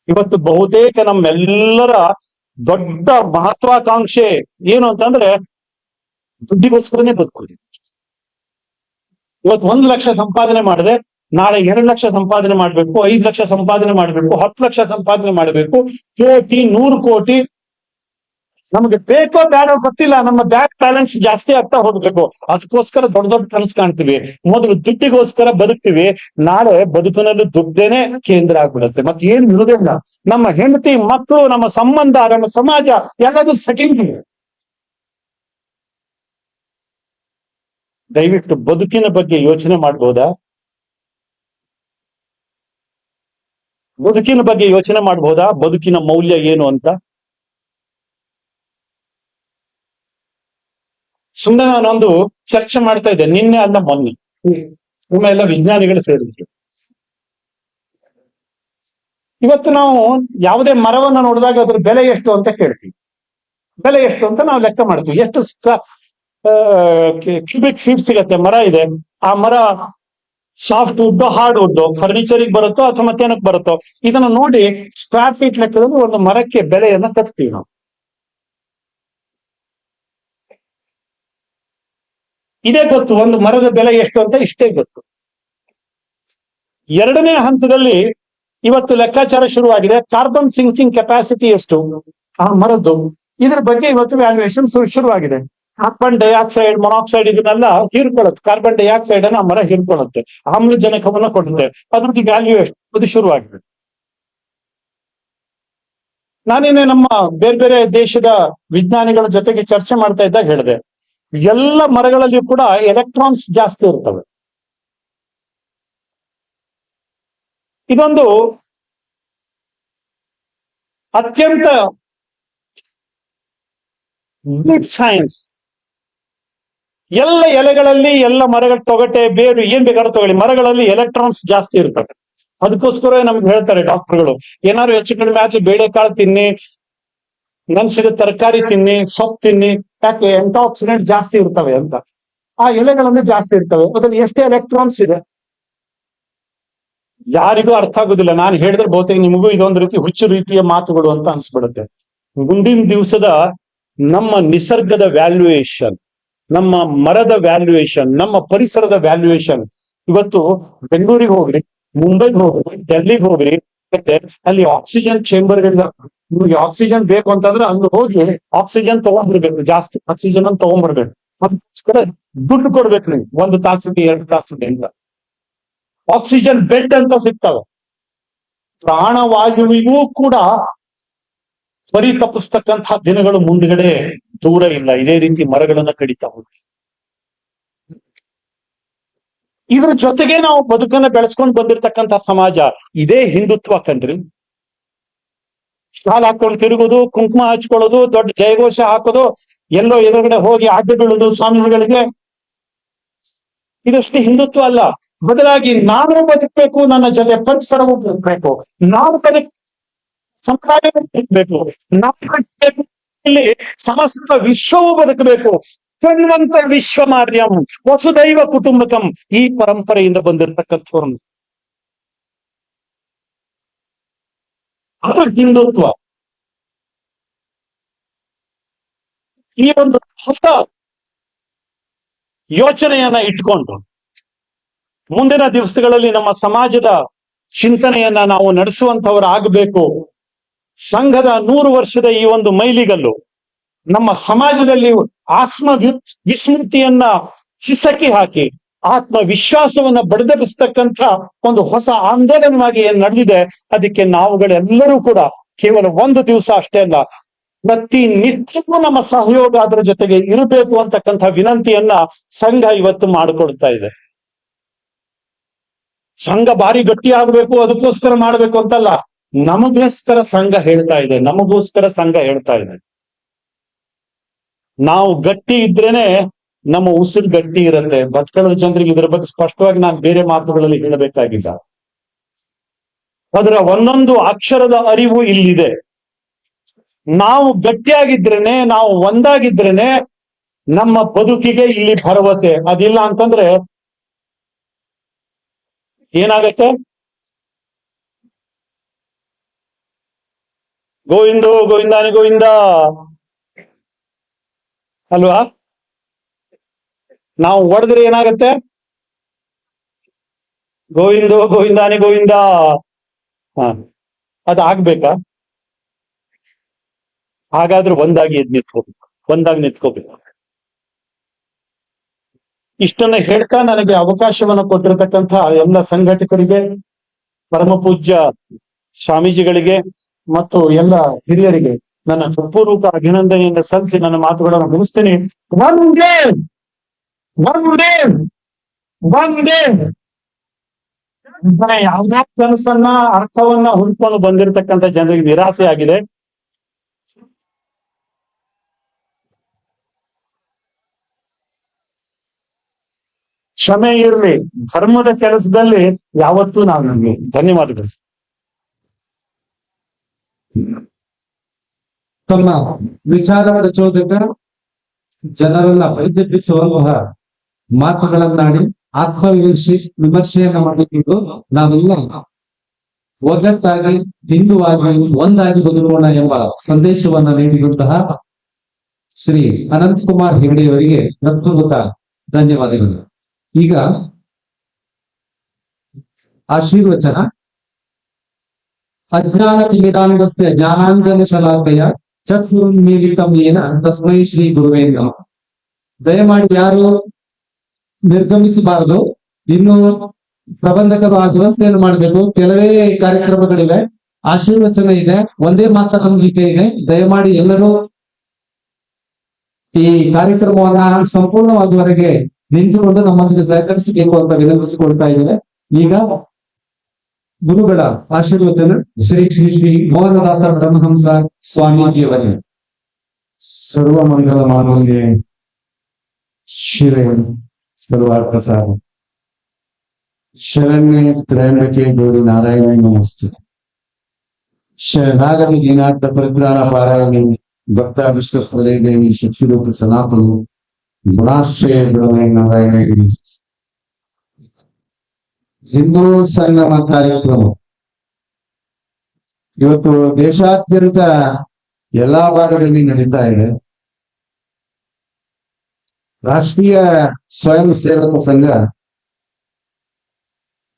ಇವತ್ತು ಬಹುತೇಕ ನಮ್ಮೆಲ್ಲರ ದೊಡ್ಡ ಮಹತ್ವಾಕಾಂಕ್ಷೆ ಏನು ಅಂತಂದ್ರೆ ದುಡ್ಡಿಗೋಸ್ಕರನೇ ಬದುಕೋದು. ಇವತ್ತು 1 ಲಕ್ಷ ಸಂಪಾದನೆ ಮಾಡಿದೆ, ನಾಳೆ 2 ಲಕ್ಷ ಸಂಪಾದನೆ ಮಾಡ್ಬೇಕು, 5 ಲಕ್ಷ ಸಂಪಾದನೆ ಮಾಡ್ಬೇಕು, 10 ಲಕ್ಷ ಸಂಪಾದನೆ ಮಾಡ್ಬೇಕು, ಕೋಟಿ 100 ಕೋಟಿ ನಮಗೆ ಬೇಕೋ ಬೇಡ ಗೊತ್ತಿಲ್ಲ, ನಮ್ಮ ಬ್ಯಾಂಕ್ ಬ್ಯಾಲೆನ್ಸ್ ಜಾಸ್ತಿ ಆಗ್ತಾ ಹೋಗ್ಬೇಕು. ಅದಕ್ಕೋಸ್ಕರ ದೊಡ್ಡ ದೊಡ್ಡ ಕನಸು ಕಾಣ್ತೀವಿ. ಮೊದಲು ದುಡ್ಡಿಗೋಸ್ಕರ ಬದುಕ್ತಿವಿ, ನಾಳೆ ಬದುಕಿನಲ್ಲಿ ದುಡ್ಡೇನೆ ಕೇಂದ್ರ ಆಗ್ಬಿಡುತ್ತೆ, ಮತ್ತೆ ಏನ್ ಇರುವುದಿಲ್ಲ. ನಮ್ಮ ಹೆಂಡತಿ, ಮಕ್ಕಳು, ನಮ್ಮ ಸಂಬಂಧ, ನಮ್ಮ ಸಮಾಜ ಎಲ್ಲದೂ ಸೆಕೆಂಡ್. ದಯವಿಟ್ಟು ಬದುಕಿನ ಬಗ್ಗೆ ಯೋಚನೆ ಮಾಡ್ಬೋದಾ? ಬದುಕಿನ ಬಗ್ಗೆ ಯೋಚನೆ ಮಾಡ್ಬೋದಾ? ಬದುಕಿನ ಮೌಲ್ಯ ಏನು ಅಂತ. ಸುಮ್ಮನೆ ನಾನೊಂದು ಚರ್ಚೆ ಮಾಡ್ತಾ ಇದ್ದೆ, ನಿನ್ನೆ ಅಲ್ಲ ಮೊನ್ನೆ, ಎಲ್ಲ ವಿಜ್ಞಾನಿಗಳು ಸೇರಿದ್ರು. ಇವತ್ತು ನಾವು ಯಾವುದೇ ಮರವನ್ನು ನೋಡಿದಾಗ ಅದ್ರ ಬೆಲೆ ಎಷ್ಟು ಅಂತ ಕೇಳ್ತೀವಿ. ಬೆಲೆ ಎಷ್ಟು ಅಂತ ನಾವು ಲೆಕ್ಕ ಮಾಡ್ತೀವಿ. ಎಷ್ಟು ಕ್ಯೂಬಿಕ್ ಫೀಟ್ ಸಿಗತ್ತೆ ಮರ ಇದೆ, ಆ ಮರ ಸಾಫ್ಟ್ ವುಡ್, ಹಾರ್ಡ್ ವುಡ್, ಫರ್ನಿಚರ್ಗೆ ಬರುತ್ತೋ ಅಥವಾ ಮತ್ತೇನಕ್ಕೆ ಬರುತ್ತೋ, ಇದನ್ನ ನೋಡಿ ಸ್ಕ್ವೇರ್ ಫೀಟ್ ಲೆಕ್ಕದಲ್ಲಿ ಒಂದು ಮರಕ್ಕೆ ಬೆಲೆಯನ್ನ ಕಟ್ತೀವಿ ನಾವು. ಇದೇ ಗೊತ್ತು ಒಂದು ಮರದ ಬೆಲೆ ಎಷ್ಟು ಅಂತ, ಇಷ್ಟೇ ಗೊತ್ತು. ಎರಡನೇ ಹಂತದಲ್ಲಿ ಇವತ್ತು ಲೆಕ್ಕಾಚಾರ ಶುರುವಾಗಿದೆ. ಕಾರ್ಬನ್ ಸಿಂಕಿಂಗ್ ಕೆಪಾಸಿಟಿ ಎಷ್ಟು ಆ ಮರದ್ದು, ಇದ್ರ ಬಗ್ಗೆ ಇವತ್ತು ವ್ಯಾಲ್ಯೂಯೇಷನ್ ಶುರುವಾಗಿದೆ. ಕಾರ್ಬನ್ ಡೈಆಕ್ಸೈಡ್, ಮೊನಾಕ್ಸೈಡ್ ಇದನ್ನೆಲ್ಲ ಹೀರ್ಕೊಳ್ಳುತ್ತೆ. ಕಾರ್ಬನ್ ಡೈಆಕ್ಸೈಡ್ ಅನ್ನ ಮರ ಹೀರ್ಕೊಳ್ಳುತ್ತೆ, ಆಮ್ಲಜನಕವನ್ನ ಕೊಡುತ್ತೆ. ಅದ್ರದ್ದು ವ್ಯಾಲ್ಯೂಯೇಷನ್ ಅದು ಶುರುವಾಗಿದೆ. ನಾನೇನೆ ನಮ್ಮ ಬೇರೆ ಬೇರೆ ದೇಶದ ವಿಜ್ಞಾನಿಗಳ ಜೊತೆಗೆ ಚರ್ಚೆ ಮಾಡ್ತಾ ಇದ್ದಾಗ ಹೇಳಿದೆ, ಎಲ್ಲ ಮರಗಳಲ್ಲಿಯೂ ಕೂಡ ಎಲೆಕ್ಟ್ರಾನ್ಸ್ ಜಾಸ್ತಿ ಇರ್ತವೆ. ಇದೊಂದು ಅತ್ಯಂತ ಡೀಪ್ ಸೈನ್ಸ್. ಎಲ್ಲ ಎಲೆಗಳಲ್ಲಿ, ಎಲ್ಲ ಮರಗಳ ತೊಗಟೆ, ಬೇರು, ಏನ್ ಬೇಕಾದ್ರೂ ತಗೊಳ್ಳಿ, ಮರಗಳಲ್ಲಿ ಎಲೆಕ್ಟ್ರಾನ್ಸ್ ಜಾಸ್ತಿ ಇರ್ತವೆ. ಅದಕ್ಕೋಸ್ಕರ ನಮ್ಗೆ ಹೇಳ್ತಾರೆ ಡಾಕ್ಟರ್ಗಳು, ಏನಾದ್ರು ಹೆಚ್ಚು ಕಡಿಮೆ ಆದ್ರೆ ಬೇಳೆಕಾಳು ತಿನ್ನಿ, ನೆನ್ಸಿದ ತರಕಾರಿ ತಿನ್ನಿ, ಸೊಪ್ಪು ತಿನ್ನಿ, ಯಾಕೆ ಆಕ್ಸಿಡೆಂಟ್ ಜಾಸ್ತಿ ಇರ್ತವೆ ಅಂತ. ಆ ಎಲೆಗಳಲ್ಲಿ ಜಾಸ್ತಿ ಇರ್ತವೆ. ಅದ್ರಲ್ಲಿ ಎಷ್ಟೇ ಎಲೆಕ್ಟ್ರಾನ್ಸ್ ಇದೆ ಯಾರಿಗೂ ಅರ್ಥ ಆಗುದಿಲ್ಲ. ನಾನು ಹೇಳಿದ್ರೆ ಬಹುತೇಕ ನಿಮಗೂ ಇದೊಂದು ರೀತಿ ಹುಚ್ಚು ರೀತಿಯ ಮಾತುಗಳು ಅಂತ ಅನ್ಸ್ಬಿಡುತ್ತೆ. ಮುಂದಿನ ದಿವಸದ ನಮ್ಮ ನಿಸರ್ಗದ ವ್ಯಾಲ್ಯೂಯೇಷನ್, ನಮ್ಮ ಮರದ ವ್ಯಾಲ್ಯೂಯೇಷನ್, ನಮ್ಮ ಪರಿಸರದ ವ್ಯಾಲ್ಯೂಯೇಷನ್. ಇವತ್ತು ಬೆಂಗಳೂರಿಗೆ ಹೋಗ್ರಿ, ಮುಂಬೈಗೆ ಹೋಗ್ರಿ, ಡೆಲ್ಲಿಗೆ ಹೋಗ್ರಿ, ಅಲ್ಲಿ ಆಕ್ಸಿಜನ್ ಚೇಂಬರ್ಗಳಿಂದ ನಿಮ್ಗೆ ಆಕ್ಸಿಜನ್ ಬೇಕು ಅಂತಂದ್ರೆ ಅಲ್ಲಿ ಹೋಗಿ ಆಕ್ಸಿಜನ್ ತಗೊಂಡ್ಬರ್ಬೇಕು, ಜಾಸ್ತಿ ಆಕ್ಸಿಜನ್ ಅನ್ನು ತಗೊಂಡ್ಬರ್ಬೇಕು. ಅದಕ್ಕೋಸ್ಕರ ದುಡ್ಡು ಕೊಡ್ಬೇಕು ನೀವು, 1 ತಾಸಿಗೆ 2 ತಾಸಿಗೆ ಅಂತ. ಆಕ್ಸಿಜನ್ ಬೆಡ್ ಅಂತ ಸಿಗ್ತವೆ. ಪ್ರಾಣವಾಯುವಿಗೂ ಕೂಡ ಬರಿ ತಪ್ಪಿಸ್ತಕ್ಕಂತಹ ದಿನಗಳು ಮುಂದ್ಗಡೆ ದೂರ ಇಲ್ಲ. ಇದೇ ರೀತಿ ಮರಗಳನ್ನ ಕಡಿತಾ ಹೋಗಿ, ಇದ್ರ ಜೊತೆಗೆ ನಾವು ಬದುಕನ್ನ ಬೆಳೆಸ್ಕೊಂಡು ಬಂದಿರ್ತಕ್ಕಂಥ ಸಮಾಜ ಇದೇ ಹಿಂದುತ್ವ ಕಣ್ರಿ. ಶಾಲ್ ಹಾಕೊಂಡು ತಿರುಗೋದು, ಕುಂಕುಮ ಹಚ್ಕೊಳ್ಳೋದು, ದೊಡ್ಡ ಜಯಘೋಷ ಹಾಕೋದು, ಎಲ್ಲೋ ಎದುರುಗಡೆ ಹೋಗಿ ಅಡ್ಡ ಬೀಳೋದು ಸ್ವಾಮಿಗಳಿಗೆ, ಇದಷ್ಟು ಹಿಂದುತ್ವ ಅಲ್ಲ. ಬದಲಾಗಿ ನಾನು ಬದುಕಬೇಕು, ನನ್ನ ಜೊತೆ ಪರಿಸರವು ಬದುಕಬೇಕು, ನಾನು ಸಂಪ್ರದಾಯ ಬದುಕಬೇಕು, ಇಲ್ಲಿ ಸಮಸ್ತ ವಿಶ್ವವು ಬದುಕಬೇಕು. ತ್ವನ್ವಂತ ವಿಶ್ವಮಾರ್ಯಂ ವಸುದೈವ ಕುಟುಂಬಕಂ, ಈ ಪರಂಪರೆಯಿಂದ ಬಂದಿರತಕ್ಕಂಥವ್ರು. ಅದು ಹಿಂದುತ್ವ. ಈ ಒಂದು ಹೊಸ ಯೋಚನೆಯನ್ನ ಇಟ್ಕೊಂಡು ಮುಂದಿನ ದಿವಸಗಳಲ್ಲಿ ನಮ್ಮ ಸಮಾಜದ ಚಿಂತನೆಯನ್ನ ನಾವು ನಡೆಸುವಂತವರು ಆಗಬೇಕು. ಸಂಘದ 100 ವರ್ಷದ ಈ ಒಂದು ಮೈಲಿಗಲ್ಲು ನಮ್ಮ ಸಮಾಜದಲ್ಲಿ ವಿಸ್ಮೃತಿಯನ್ನ ಹಿಸಕಿ ಹಾಕಿ ಆತ್ಮವಿಶ್ವಾಸವನ್ನ ಬಡಿದೆಬ್ಬಿಸ್ತಕ್ಕಂಥ ಒಂದು ಹೊಸ ಆಂದೋಲನವಾಗಿ ಏನ್ ನಡೆದಿದೆ, ಅದಕ್ಕೆ ನಾವುಗಳೆಲ್ಲರೂ ಕೂಡ ಕೇವಲ 1 ದಿವಸ ಅಷ್ಟೇ ಅಲ್ಲ, ಪ್ರತಿನಿತ್ಯವೂ ನಮ್ಮ ಸಹಯೋಗ ಅದರ ಜೊತೆಗೆ ಇರಬೇಕು ಅಂತಕ್ಕಂಥ ವಿನಂತಿಯನ್ನ ಸಂಘ ಇವತ್ತು ಮಾಡಿಕೊಡ್ತಾ ಇದೆ. ಸಂಘ ಭಾರಿ ಗಟ್ಟಿ ಆಗ್ಬೇಕು, ಅದಕ್ಕೋಸ್ಕರ ಮಾಡ್ಬೇಕು ಅಂತಲ್ಲ, ನಮಗೋಸ್ಕರ ಸಂಘ ಹೇಳ್ತಾ ಇದೆ, ನಮಗೋಸ್ಕರ ಸಂಘ ಹೇಳ್ತಾ ಇದೆ. ನಾವು ಗಟ್ಟಿ ಇದ್ರೇನೆ ನಮ್ಮ ಉಸಿರು ಗಟ್ಟಿ ಇರುತ್ತೆ. ಭಟ್ಕಳದ ಜನರಿಗೆ ಇದರ ಬಗ್ಗೆ ಸ್ಪಷ್ಟವಾಗಿ ನಾನು ಬೇರೆ ಮಾತುಗಳಲ್ಲಿ ಹೇಳಬೇಕಾಗಿಲ್ಲ. ಅದರ ಒಂದೊಂದು ಅಕ್ಷರದ ಅರಿವು ಇಲ್ಲಿದೆ. ನಾವು ಗಟ್ಟಿಯಾಗಿದ್ರೇನೆ, ನಾವು ಒಂದಾಗಿದ್ರೇನೆ ನಮ್ಮ ಬದುಕಿಗೆ ಇಲ್ಲಿ ಭರವಸೆ. ಅದಿಲ್ಲ ಅಂತಂದ್ರೆ ಏನಾಗತ್ತೆ? ಗೋವಿಂದೋ ಗೋವಿಂದಾನಿ ಗೋವಿಂದ ಅಲ್ವಾ? ನಾವು ಹೊಡೆದ್ರೆ ಏನಾಗತ್ತೆ? ಗೋವಿಂದೋ ಗೋವಿಂದಾನಿ ಗೋವಿಂದ. ಹ ಅದು ಆಗ್ಬೇಕಾ? ಹಾಗಾದ್ರೆ ಒಂದಾಗಿ ಎದ್ ನಿಂತ್ಕೋಬೇಕು, ಒಂದಾಗಿ ನಿಂತ್ಕೋಬೇಕು. ಇಷ್ಟನ್ನ ಹೇಳ್ತಾ ನನಗೆ ಅವಕಾಶವನ್ನು ಕೊಟ್ಟಿರತಕ್ಕಂಥ ಎಲ್ಲ ಸಂಘಟಕರಿಗೆ, ಪರಮ ಪೂಜ್ಯ ಸ್ವಾಮೀಜಿಗಳಿಗೆ ಮತ್ತು ಎಲ್ಲ ಹಿರಿಯರಿಗೆ ನನ್ನ ಹೃತ್ಪೂರ್ವಕ ಅಭಿನಂದನೆಯನ್ನು ಸಲ್ಲಿಸಿ ನನ್ನ ಮಾತುಗಳನ್ನು ಮುಗಿಸ್ತೇನೆ. ಒಂದೇ ಒಂದೇ ಒಂದೇ ಯಾವುದೇ ಕನಸನ್ನ ಅರ್ಥವನ್ನ ಹುಡ್ಕೊಂಡು ಬಂದಿರತಕ್ಕಂಥ ಜನರಿಗೆ ನಿರಾಸೆ ಆಗಿದೆ. ಕ್ಷಮೆ ಇರಲಿ. ಧರ್ಮದ ಕೆಲಸದಲ್ಲಿ ಯಾವತ್ತೂ ನಾವು ನಮಗೆ ಧನ್ಯವಾದಗಳು. ತಮ್ಮ ವಿಚಾರ ಪ್ರಚೋದಕ ಜನರನ್ನ ಪರಿತಪಿಸುವಂತಹ ಮಾತುಗಳನ್ನಾಡಿ ವಿಮರ್ಶೆಯನ್ನ ಮಾಡಬೇಕಿದ್ದು ನಾವೆಲ್ಲ ಒಗ್ಗಟ್ಟಾಗಿ ಹಿಂದುವಾಗಿ ಒಂದಾಗಿ ಬದುಕೋಣ ಎಂಬ ಸಂದೇಶವನ್ನ ನೀಡಿದಂತಹ ಶ್ರೀ ಅನಂತಕುಮಾರ್ ಹೆಗಡೆಯವರಿಗೆ ಹೃತ್ಪೂರ್ವಕ ಧನ್ಯವಾದಗಳು. ಈಗ ಆಶೀರ್ವಚನ. ಅಜ್ಞಾನ ತಿಮಿರಾಂಧಸ್ಯ ಜ್ಞಾನಾಂಜನ ಶಲಾಕಯ ಚಕ್ಷುರುನ್ಮೀಲಿತಂ ಯೇನ ತಸ್ಮೈ ಶ್ರೀ ಗುರುವೇ ನಮಃ. ದಯಮಾಡಿ ಯಾರು ನಿರ್ಗಮಿಸಬಾರದು. ಇನ್ನು ಪ್ರಬಂಧಕರು ಆ ವ್ಯವಸ್ಥೆಯನ್ನು ಮಾಡಬೇಕು. ಕೆಲವೇ ಕಾರ್ಯಕ್ರಮಗಳಿವೆ, ಆಶೀರ್ವಚನ ಇದೆ, ಒಂದೇ ಮಾತ್ರ ಸಂಗೀತ ಇದೆ. ದಯಮಾಡಿ ಎಲ್ಲರೂ ಈ ಕಾರ್ಯಕ್ರಮವನ್ನ ಸಂಪೂರ್ಣವಾಗುವವರೆಗೆ ನಿಂತುಕೊಂಡು ನಮ್ಮೊಂದಿಗೆ ಸಹಕರಿಸಬೇಕು ಅಂತ ವಿನಂತಿಸಿಕೊಳ್ತಾ ಇದ್ದೇವೆ. ಈಗ ಗುರುಗಳ ಆಶೀರ್ವಚನ ಶ್ರೀ ಶ್ರೀ ಶ್ರೀ ಮೋಹನದಾಸ ಪರಮಹಂಸ ಸ್ವಾಮೀಜಿಯವರೇ. ಸರ್ವಮಂಗಲ ಮಾನವ್ಯೆ ಶಿವೆ ಸರ್ವಾರ್ಥ ಸಾರ ಶರಣ್ಯ ತ್ರಯಂಬಕೆ ಗೌರಿ ನಾರಾಯಣ ನಮಸ್ತೆ. ಶರಣಾಗತಿ ದೀನಾರ್ಥ ಪರಿತ್ರಾಣ ಪಾರಾಯಣಿ ಭಕ್ತಾಭಿಷ್ಟೇ ದೇವಿ ಶಕ್ತಿರೂಪ ಸನಾತನು ಗುಣಾಶ್ರಯ ಗುಣಮಯ ನಾರಾಯಣ. ಹಿಂದೂ ಸಂಗಮ ಕಾರ್ಯಕ್ರಮ ಇವತ್ತು ದೇಶಾದ್ಯಂತ ಎಲ್ಲಾ ಭಾಗದಲ್ಲಿ ನಡೀತಾ ಇದೆ. ರಾಷ್ಟ್ರೀಯ ಸ್ವಯಂ ಸೇವಕ ಸಂಘ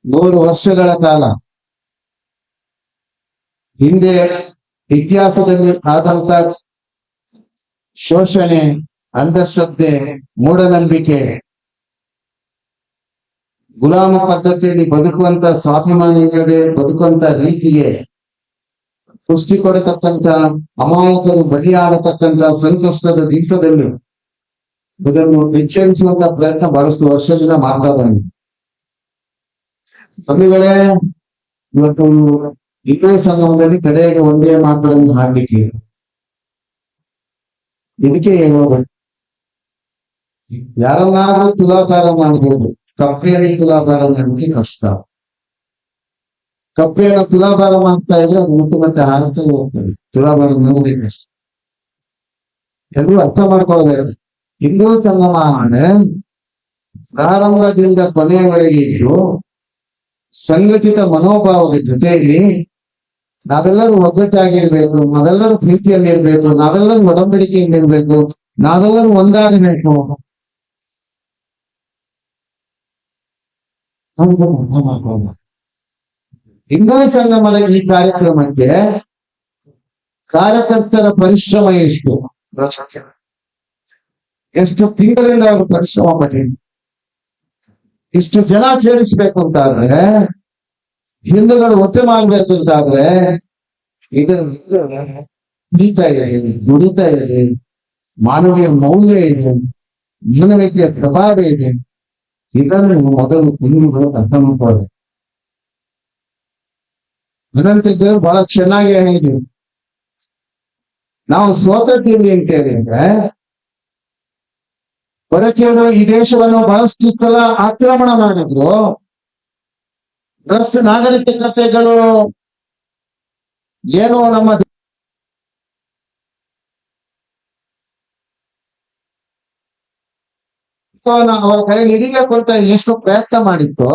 100 ವರ್ಷಗಳ ಕಾಲ ಹಿಂದೆ ಇತಿಹಾಸದಲ್ಲಿ ಆದಂತ ಶೋಷಣೆ, ಅಂಧಶ್ರದ್ಧೆ, ಮೂಢನಂಬಿಕೆ, ಗುಲಾಮ ಪದ್ಧತಿಯಲ್ಲಿ ಬದುಕುವಂತ ಸ್ವಾಭಿಮಾನ ಇಲ್ಲದೆ ಬದುಕುವಂತ ರೀತಿಗೆ ಪುಷ್ಟಿ ಕೊಡತಕ್ಕಂತ, ಅಮಾಯಕರು ಬಲಿಯಾಗತಕ್ಕಂತ ಸಂಕಷ್ಟದ ದಿವಸದಲ್ಲಿ ಇದನ್ನು ಎಚ್ಚರಿಸುವಂತ ಪ್ರಯತ್ನ ಬಹಳಷ್ಟು ವರ್ಷದಿಂದ ಮಾಡ್ತಾ ಬಂದಿದೆ. ಬಂಧುಗಳೇ, ಇವತ್ತು ಹಿಂದೂ ಸಂಗಮದಲ್ಲಿ ಕಡೆಗೆ ಒಂದೇ ಮಾತನ್ನು ಹಾಡ್ಲಿಕ್ಕೆ ಇದಕ್ಕೆ ಹೇಳೋದು, ಯಾರನ್ನಾದ್ರೂ ತುಲಾಭಾರ ಮಾಡಬಹುದು, ಕಪ್ಪೆಯಲ್ಲಿ ತುಲಾಭಾರ ಮಾಡಲಿಕ್ಕೆ ಕಷ್ಟ. ಕಪ್ಪೆಯನ್ನು ತುಲಾಭಾರ ಮಾಡ್ತಾ ಇದ್ರೆ ಅದು ಮತ್ತೆ ಹಾರತಾ ಹೋಗ್ತದೆ. ತುಲಾಭಾರ ಮಾಡೋದೇ ಕಷ್ಟ. ಎಲ್ಲರೂ ಅರ್ಥ ಮಾಡ್ಕೊಳ್ಬೇಕು. ಹಿಂದೂ ಸಂಗಮ ಅಂದ್ರೆ ಪ್ರಾರಂಭದಿಂದ ಕೊನೆಯವರೆಗೆ ಇದ್ದು ಸಂಘಟಿತ ಮನೋಭಾವದ ಜೊತೆಯಲ್ಲಿ ನಾವೆಲ್ಲರೂ ಒಗ್ಗಟ್ಟಾಗಿರ್ಬೇಕು, ನಾವೆಲ್ಲರೂ ಪ್ರೀತಿಯಲ್ಲಿ ಇರ್ಬೇಕು, ನಾವೆಲ್ಲರೂ ಒಡಂಬಡಿಕೆಯಿಂದ ಇರ್ಬೇಕು, ನಾವೆಲ್ಲರೂ ಒಂದಾಗಬೇಕು. ಅರ್ಥ ಮಾಡ್ಕೊಳ್ಳ. ಹಿಂದೂ ಸಂಗಮದ ಈ ಕಾರ್ಯಕ್ರಮಕ್ಕೆ ಕಾರ್ಯಕರ್ತರ ಪರಿಶ್ರಮ ಎಷ್ಟು ತಿಂಗಳಿಂದ ಅವರು ಪರಿಶ್ರಮ ಪಟ್ಟಿದ್ರು. ಇಷ್ಟು ಜನ ಸೇರಿಸ್ಬೇಕು ಅಂತಾದ್ರೆ, ಹಿಂದೂಗಳು ಒಟ್ಟು ಮಾಡ್ಬೇಕು ಅಂತಾದ್ರೆ ದುಡಿತಾ ಇದೆ, ದುಡಿತಾ ಇದೆ, ಮಾನವೀಯ ಮೌಲ್ಯ ಇದೆ, ಮಾನವೀಯತೆಯ ಪ್ರಭಾವ ಇದೆ. ಇದನ್ನು ಮೊದಲು ಹಿಂದೂಗಳು ಅರ್ಥ ಮಾಡ್ಕೊಳ್ಬೇಕು. ಅನಂತ ದೇವರು ಬಹಳ ಚೆನ್ನಾಗಿ ಹೇಳಿದ್ರು, ನಾವು ಸೋತದ್ದೀವಿ ಅಂತ ಹೇಳಿದ್ರೆ ಪರಕೀಯರು ಈ ದೇಶವನ್ನು ಬಹಳಷ್ಟು ಸಲ ಆಕ್ರಮಣ ಮಾಡಿದ್ರು. ಬಹಳಷ್ಟು ನಾಗರಿಕತೆಗಳು ಏನೋ ನಮ್ಮ ಅವರ ಕೈಗೆ ಹಿಡಿಬೇಕು ಅಂತ ಎಷ್ಟು ಪ್ರಯತ್ನ ಮಾಡಿತ್ತು,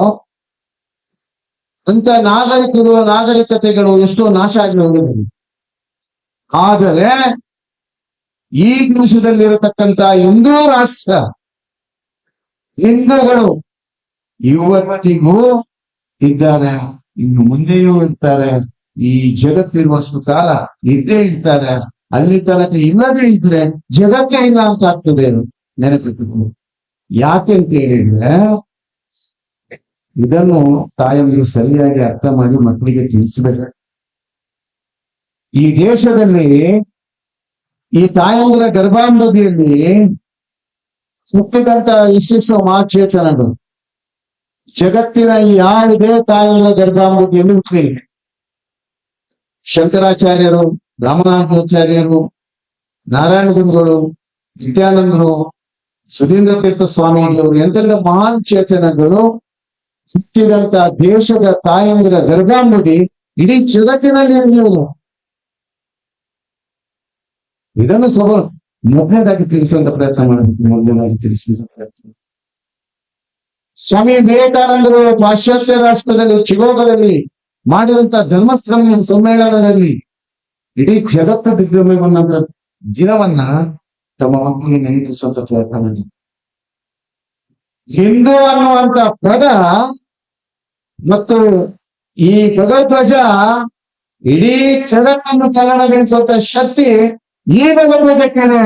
ಅಂತ ನಾಗರಿಕತೆಗಳು ಎಷ್ಟೋ ನಾಶ ಆಗಿ ಹೋಗಿದ್ರು. ಆದರೆ ಈ ದೇಶದಲ್ಲಿರತಕ್ಕಂತ ಹಿಂದೂ ರಾಷ್ಟ್ರ ಹಿಂದೂಗಳು ಇವತ್ತಿಗೂ ಇದ್ದಾರೆ, ಇನ್ನು ಮುಂದೆಯೂ ಇರ್ತಾರೆ. ಈ ಜಗತ್ತಿರುವಷ್ಟು ಕಾಲ ಇದ್ದೇ ಇರ್ತಾರೆ. ಅಲ್ಲಿ ತನಕ ಇಲ್ಲದೇ ಇದ್ರೆ ಜಗತ್ತೇ ಇಲ್ಲ ಅಂತ ಆಗ್ತದೆ. ನೆನಪಿಟ್ಟು ಯಾಕೆ ಅಂತ ಹೇಳಿದ್ರೆ, ಇದನ್ನು ತಾಯಂದಿರು ಸರಿಯಾಗಿ ಅರ್ಥ ಮಾಡಿ ಮಕ್ಕಳಿಗೆ ತಿಳಿಸ್ಬೇಕು. ಈ ದೇಶದಲ್ಲಿ ಈ ತಾಯಂದಿರ ಗರ್ಭಾಂಬುದಿಯಲ್ಲಿ ಹುಟ್ಟಿದಂತ ಇಷ್ಟಿಷ್ಟು ಮಹಾಚೇತನಗಳು ಜಗತ್ತಿನ ಈ ಆಳಿದೆ ತಾಯಂದಿರ ಗರ್ಭಾಂಬುದಿಯಲ್ಲಿ ಹುಟ್ಟಿದೆ. ಶಂಕರಾಚಾರ್ಯರು, ರಾಮನಾಥಾಚಾರ್ಯರು, ನಾರಾಯಣ ಗುರುಗಳು, ನಿತ್ಯಾನಂದರು, ಸುಧೀಂದ್ರ ತೀರ್ಥ ಸ್ವಾಮಿಜಿಯವರು ಎಂತೆಲ್ಲ ಮಹಾನ್ ಚೇತನಗಳು ಹುಟ್ಟಿದಂತ ದೇಶದ ತಾಯಂದಿರ ಗರ್ಭಾಂಬುದಿ ಇಡೀ ಜಗತ್ತಿನಲ್ಲಿ ನೀವು ಇದನ್ನು ಮೊದಲನೇದಾಗಿ ತಿಳಿಸುವಂತ ಪ್ರಯತ್ನ ಮಾಡಬೇಕು. ಮೊದಲನೇದಾಗಿ ತಿಳಿಸುವಂತ ಪ್ರಯತ್ನ ಸ್ವಾಮಿ ವಿವೇಕಾನಂದರು ಪಾಶ್ಚಾತ್ಯ ರಾಷ್ಟ್ರದಲ್ಲಿ ಚಿಕಾಗೋದಲ್ಲಿ ಮಾಡಿದಂತ ಧರ್ಮ ಸಮ್ಮೇಳನದಲ್ಲಿ ಇಡೀ ಜಗತ್ತು ದಿಗ್ಭ್ರಮೆಗೊಂಡಂತ ದಿನವನ್ನ ತಮ್ಮ ಮಕ್ಕಳಿಗೆ ನೆನಪಿಸುವಂತ ಪ್ರಯತ್ನ ಮಾಡಿ. ಹಿಂದೂ ಅನ್ನುವಂತ ಪದ ಮತ್ತು ಈ ಭಗವಧ್ವಜ ಇಡೀ ಜಗತ್ತನ್ನು ತಲ್ಲಣಗೊಳಿಸುವಂತ ಶಕ್ತಿ ಈ ಭಗವಧ್ವಜಕ್ಕಿದೆ.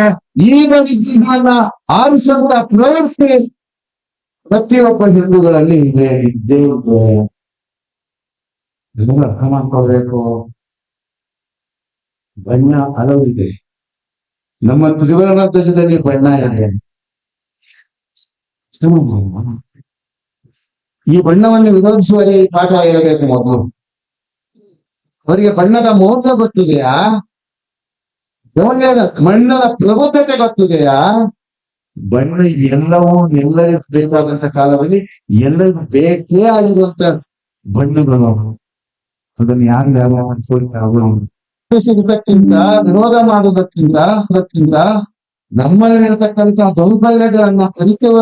ಈ ಭಗವಧ್ವಜವನ್ನ ಆರಿಸುವಂತ ಪ್ರವೃತ್ತಿ ಪ್ರತಿಯೊಬ್ಬ ಹಿಂದೂಗಳಲ್ಲಿ ಇದೆ, ಇದ್ದೇ ಇದೆ. ಎಲ್ಲರೂ ಅರ್ಥ ಮಾಡ್ಕೊಳ್ಬೇಕು. ಬಣ್ಣ ಹಲವು ಇದೆ. ನಮ್ಮ ತ್ರಿವರ್ಣ ಧ್ವಜದಲ್ಲಿ ಬಣ್ಣ ಇದೆ. ಈ ಬಣ್ಣವನ್ನು ವಿರೋಧಿಸುವವರಿಗೆ ಈ ಪಾಠ ಹೇಳಬೇಕು. ಮೊದಲು ಅವರಿಗೆ ಬಣ್ಣದ ಮಹತ್ವ ಗೊತ್ತಿದೆಯಾ? ಬಣ್ಣದ ಪ್ರಬುದ್ಧತೆ ಗೊತ್ತಿದೆಯಾ? ಬಣ್ಣ ಎಲ್ಲವೂ ಎಲ್ಲರಿಗೂ ಬೇಕಾದಂತ ಕಾಲದಲ್ಲಿ ಎಲ್ಲರಿಗೂ ಬೇಕೇ ಆಗಿರುವಂತ ಬಣ್ಣಗಳು. ಅದನ್ನು ಯಾರಿಗಿಂತ ವಿರೋಧ ಮಾಡುವುದಕ್ಕಿಂತ ನಮ್ಮಲ್ಲಿರತಕ್ಕಂತ ದೌರ್ಬಲ್ಯಗಳನ್ನ ಅರಿತುವ